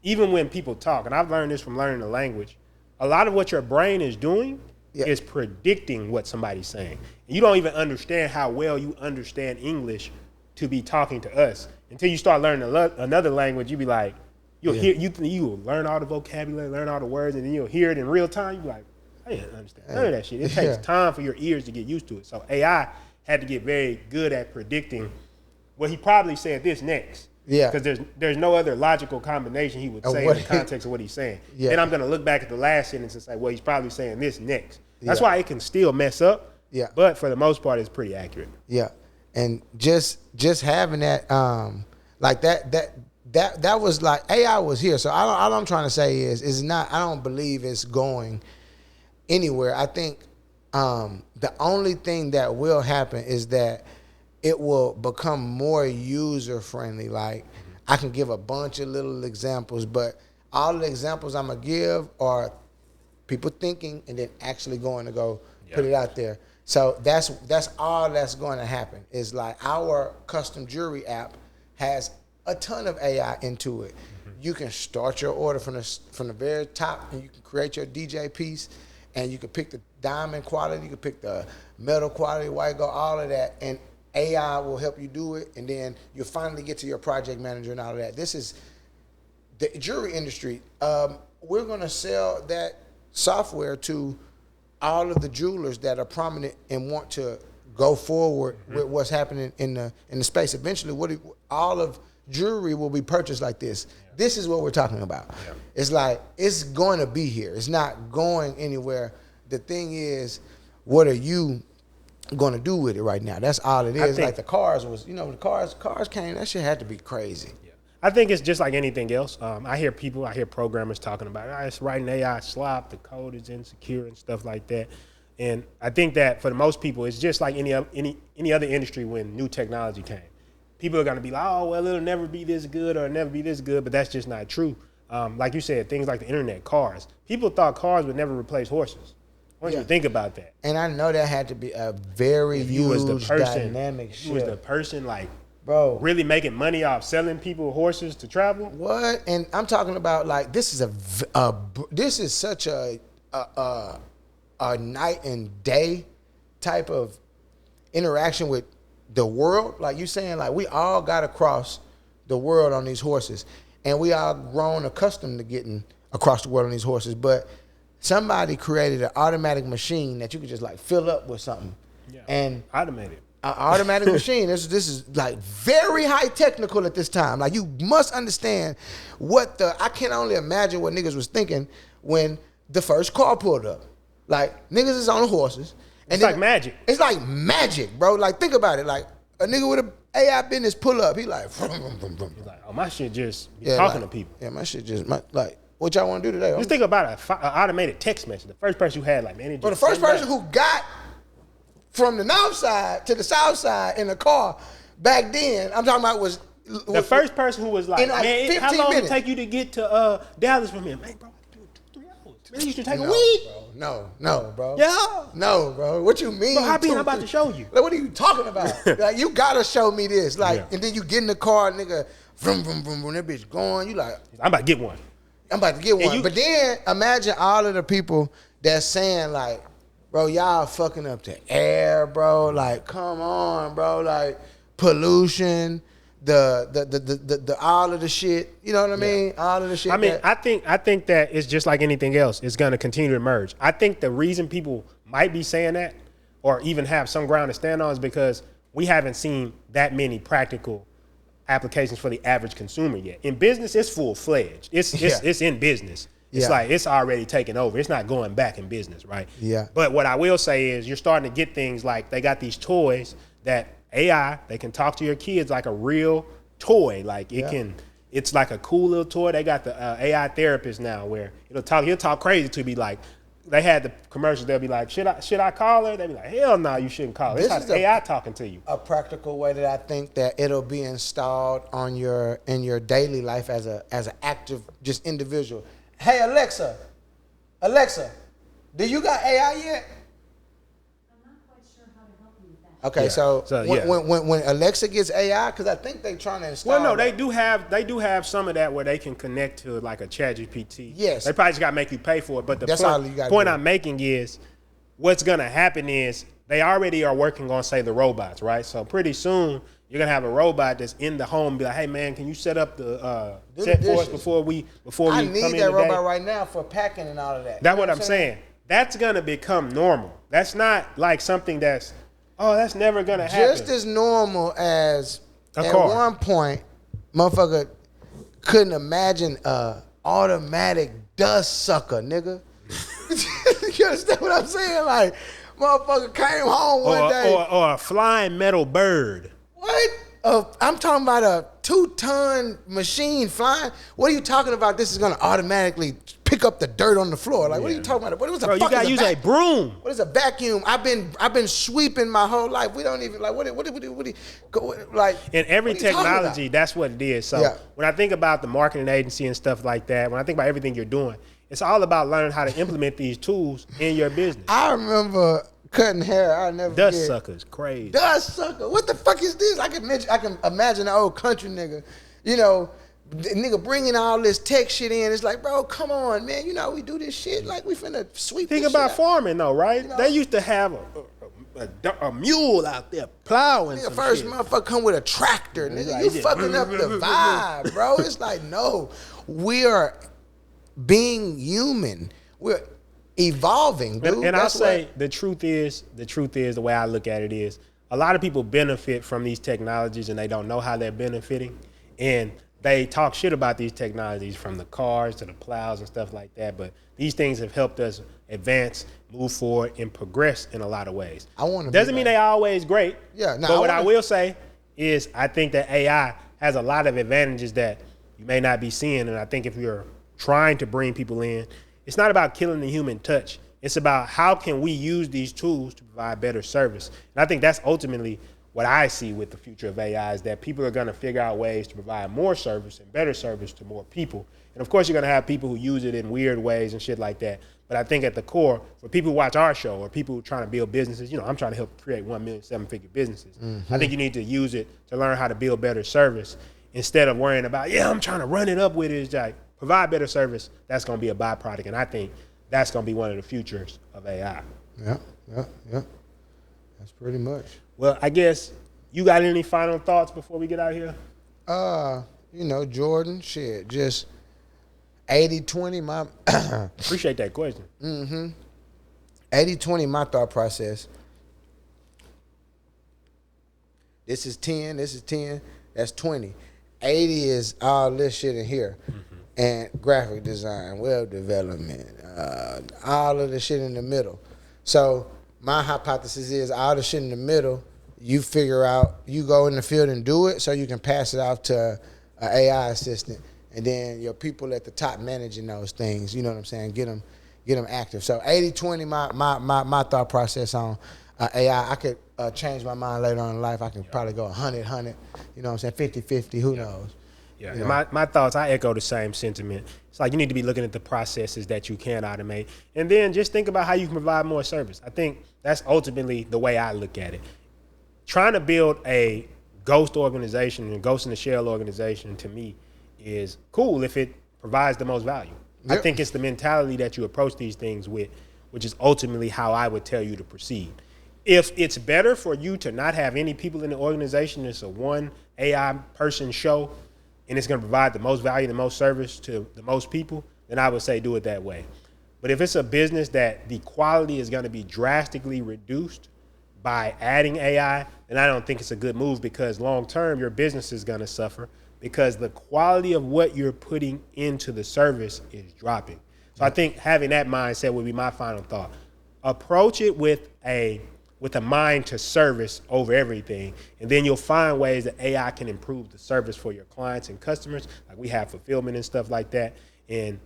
even when people talk, and I've learned this from learning the language, a lot of what your brain is doing is predicting what somebody's saying. And you don't even understand how well you understand English to be talking to us until you start learning another language. You be like, you'll hear, you'll learn all the vocabulary, learn all the words, and then you'll hear it in real time. You be like, I didn't understand none of that shit. It takes time for your ears to get used to it. So AI had to get very good at predicting what he probably said this next. Because there's no other logical combination he would say in the context of what he's saying. Then I'm gonna look back at the last sentence and say, well, he's probably saying this next. That's why it can still mess up. But for the most part, it's pretty accurate. And just having that, like that was like AI was here. So all I'm trying to say is not. I don't believe it's going anywhere. I think the only thing that will happen is that it will become more user friendly. Like I can give a bunch of little examples, but all the examples I'm gonna give are people thinking and then actually going to go put it out there. So that's all that's going to happen. Is like our custom jewelry app has a ton of AI into it. You can start your order from the very top, and you can create your DJ piece, and you can pick the diamond quality, you can pick the metal quality, white gold, all of that, and AI will help you do it, and then you'll finally get to your project manager and all of that. This is the jewelry industry. We're going to sell that software to all of the jewelers that are prominent and want to go forward with what's happening in the space. Eventually, all of jewelry will be purchased like this. This is what we're talking about. Yeah. It's like, it's going to be here. It's not going anywhere. The thing is, what are you going to do with it right now? That's all it is. Like the cars was, the cars came, that shit had to be crazy. Yeah. I think it's just like anything else. I hear programmers talking about, it's writing AI slop, the code is insecure and stuff like that. And I think that for the most people, it's just like any other industry when new technology came. People are going to be like, oh, well, it'll never be this good or never be this good, but that's just not true. Like you said, things like the internet, cars. People thought cars would never replace horses. I want you to think about that. And I know that had to be a very huge dynamic shift. You was the person, like, bro, really making money off selling people horses to travel? What? And I'm talking about, like, this is such a night and day type of interaction with the world. Like you saying, like, we all got across the world on these horses, and we all grown accustomed to getting across the world on these horses. But somebody created an automatic machine that you could just like fill up with something, and automated. An automatic machine. This is like very high technical at this time. Like, you must understand I can only imagine what niggas was thinking when the first car pulled up. Like, niggas is on horses. It's like magic. It's like magic, bro. Like, think about it. Like, a nigga with a AI business pull up. He like, vroom, vroom, vroom, vroom. He's like, oh, my shit just talking to people. Yeah, my shit just, like, what y'all want to do today? Just think about an automated text message. The first person you had, like, man, the first person who got from the north side to the south side in a car back then, I'm talking about was the first person who was like, man, how long did it take you to get to Dallas from here? Man, bro, 2-3 hours. Man, you should take a week. Bro. No, bro. Yeah. No, bro. What you mean? Bro, I'm about to show you. Like, what are you talking about? Like, you gotta show me this. Like, and then you get in the car, nigga, vroom, vroom, vroom, vroom, that bitch going. You like, I'm about to get one. But then imagine all of the people that's saying, like, bro, y'all fucking up the air, bro. Like, come on, bro. Like, pollution, the all of the shit. You know what I mean? All of the shit. I mean, I think that it's just like anything else. It's gonna continue to emerge. I think the reason people might be saying that, or even have some ground to stand on, is because we haven't seen that many practical applications for the average consumer yet. In business, it's full-fledged. It's in business. It's like, it's already taken over. It's not going back in business, right? Yeah. But what I will say is, you're starting to get things like, they got these toys that AI, they can talk to your kids like a real toy. Like, it's like a cool little toy. They got the AI therapist now where he'll talk crazy to be like, they had the commercials, they'll be like, should I call her? They'll be like, hell no, you shouldn't call her. This is AI talking to you. A practical way that I think that it'll be installed in your daily life as an active just individual. Hey, Alexa, do you got AI yet? I'm not quite sure how to help you with that. Okay, so when Alexa gets AI, because I think they're trying to install. Well, no, they do have some of that where they can connect to like a ChatGPT. Yes, they probably just got to make you pay for it. But the point I'm making is, what's gonna happen is they already are working on, say, the robots, right? So pretty soon you're gonna have a robot that's in the home, be like, hey man, can you set up the set for us before we I come need in that robot today? right now for packing and all of that. That's what I'm saying. That's gonna become normal. That's not like something that's never gonna happen. Just as normal as a at car. One point, motherfucker couldn't imagine a automatic dust sucker, nigga. You understand what I'm saying? Like, motherfucker came home one day. Or a flying metal bird. What? I'm talking about a 2-ton machine flying. What are you talking about? This is gonna automatically pick up the dirt on the floor. Like, what are you talking about? What was Bro, you gotta use a broom. What is a vacuum? I've been sweeping my whole life. We don't even like what like. In every technology, that's what it is. So when I think about the marketing agency and stuff like that, when I think about everything you're doing, It's all about learning how to implement these tools in your business. I remember cutting hair. I never Dust forget. suckers, crazy. Dust sucker. What the fuck is this? I can imagine an old country nigga, the nigga bringing all this tech shit in. It's like, bro, come on, man. We do this shit like we finna sweep. Think this about shit farming though, right? They used to have a mule out there plowing. The first motherfucker come with a tractor, nigga. like, You yeah. fucking up the vibe, bro. It's like, no, we are being human. We're evolving, dude. And I'll say the truth is the way I look at it is a lot of people benefit from these technologies and they don't know how they're benefiting. And they talk shit about these technologies, from the cars to the plows and stuff like that. But these things have helped us advance, move forward, and progress in a lot of ways. Doesn't mean they always great. Yeah. No, but what I will say is I think that AI has a lot of advantages that you may not be seeing. And I think if you're trying to bring people in, it's not about killing the human touch. It's about how can we use these tools to provide better service. And I think that's ultimately what I see with the future of AI, is that people are going to figure out ways to provide more service and better service to more people. And of course, you're going to have people who use it in weird ways and shit like that. But I think at the core, for people who watch our show or people who are trying to build businesses, I'm trying to help create 1 million 7-figure businesses. I think you need to use it to learn how to build better service instead of worrying about, I'm trying to run it up with it. It's like, provide better service. That's going to be a byproduct. And I think that's going to be one of the futures of AI. Yeah. That's pretty much. Well, I guess you got any final thoughts before we get out here? Jordan, shit, just 80-20 my Appreciate that question. 80-20 my thought process. This is 10, that's 20. 80 is all this shit in here. And graphic design, web development, all of the shit in the middle. So my hypothesis is all the shit in the middle, you figure out, you go in the field and do it so you can pass it off to an AI assistant. And then your people at the top managing those things, you know what I'm saying, get them active. So 80-20 my thought process on AI. I could change my mind later on in life. I can probably go 100, you know what I'm saying, 50-50, who knows. Yeah, and my thoughts, I echo the same sentiment. It's like you need to be looking at the processes that you can automate. And then just think about how you can provide more service. I think that's ultimately the way I look at it. Trying to build a ghost organization and ghost in the shell organization, to me, is cool if it provides the most value. Yep. I think it's the mentality that you approach these things with, which is ultimately how I would tell you to proceed. If it's better for you to not have any people in the organization, it's a one AI person show, and it's going to provide the most value, the most service to the most people, then I would say do it that way. But if it's a business that the quality is going to be drastically reduced by adding AI, then I don't think it's a good move, because long term your business is going to suffer because the quality of what you're putting into the service is dropping. So I think having that mindset would be my final thought. Approach it with a mind to service over everything, and then you'll find ways that AI can improve the service for your clients and customers. Like we have fulfillment and stuff like that, and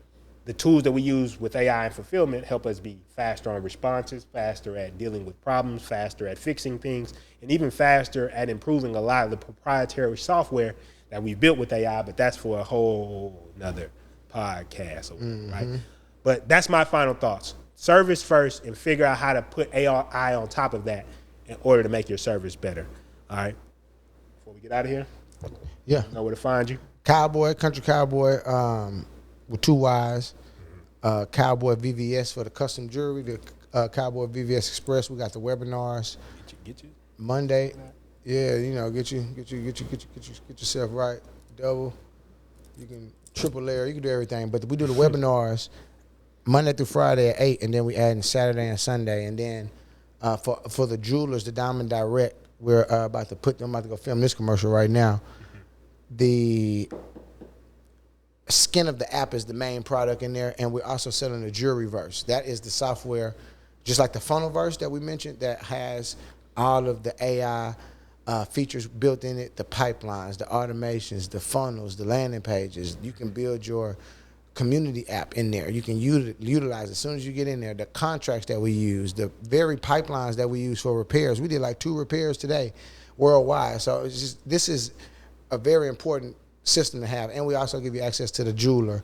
the tools that we use with AI and fulfillment help us be faster on responses, faster at dealing with problems, faster at fixing things, and even faster at improving a lot of the proprietary software that we built with AI, but that's for a whole nother podcast, right? But that's my final thoughts. Service first, and figure out how to put AI on top of that in order to make your service better. All right? Before we get out of here, yeah, know where to find you. Cowboy, Country Cowboy, with 2 Y's. Cowboy VVS for the custom jewelry. The Cowboy VVS Express. We got the webinars. Get you. Monday. Yeah, get yourself right. Double. You can triple layer. You can do everything. But we do the webinars Monday through Friday at 8, and then we add in Saturday and Sunday. And then for the jewelers, the Diamond Direct, we're about to go film this commercial right now. The skin of the app is the main product in there, and we're also selling the jewelry verse. That is the software, just like the funnel verse that we mentioned, that has all of the AI features built in it, the pipelines, the automations, the funnels, the landing pages. You can build your community app in there. You can utilize as soon as you get in there. The contracts that we use, the very pipelines that we use for repairs. We did like 2 repairs today worldwide. So this is a very important system to have. And we also give you access to the jeweler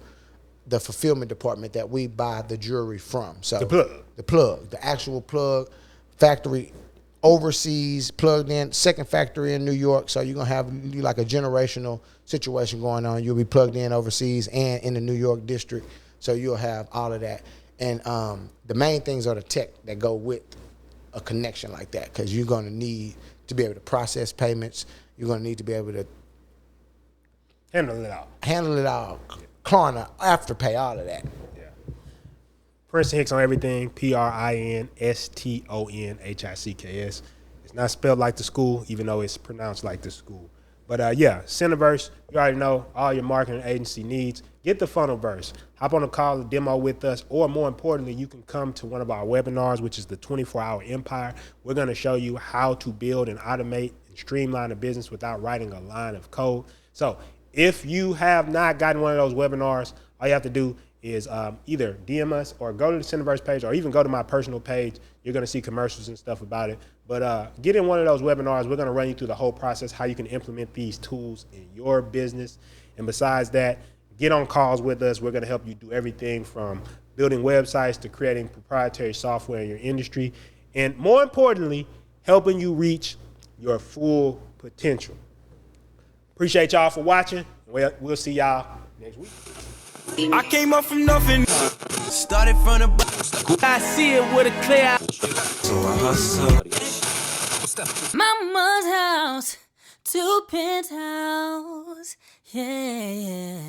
the fulfillment department that we buy the jewelry from. So The plug. the actual plug, factory overseas, plugged in, second factory in New York. So you're gonna have like a generational situation going on. You'll be plugged in overseas and in the New York district. So you'll have all of that. And the main things are the tech that go with a connection like that, because you're gonna need to be able to process payments. You're gonna need to be able to Handle it all. Klarna, Afterpay, all of that. Yeah. Princeton Hicks on everything. PRINSTONHICKS. It's not spelled like the school, even though it's pronounced like the school. But yeah, Cineverse, you already know all your marketing agency needs. Get the Funnelverse. Hop on a call, a demo with us, or more importantly, you can come to one of our webinars, which is the 24-hour empire. We're going to show you how to build and automate and streamline a business without writing a line of code. So if you have not gotten one of those webinars, all you have to do is either DM us or go to the Cineverse page, or even go to my personal page. You're going to see commercials and stuff about it. But get in one of those webinars. We're going to run you through the whole process, how you can implement these tools in your business. And besides that, get on calls with us. We're going to help you do everything from building websites to creating proprietary software in your industry. And more importantly, helping you reach your full potential. Appreciate y'all for watching. We'll see y'all next week. I came up from nothing. Started from the bottom. I see it with a clear eye. So I hustle. Mama's house to Penthouse, yeah.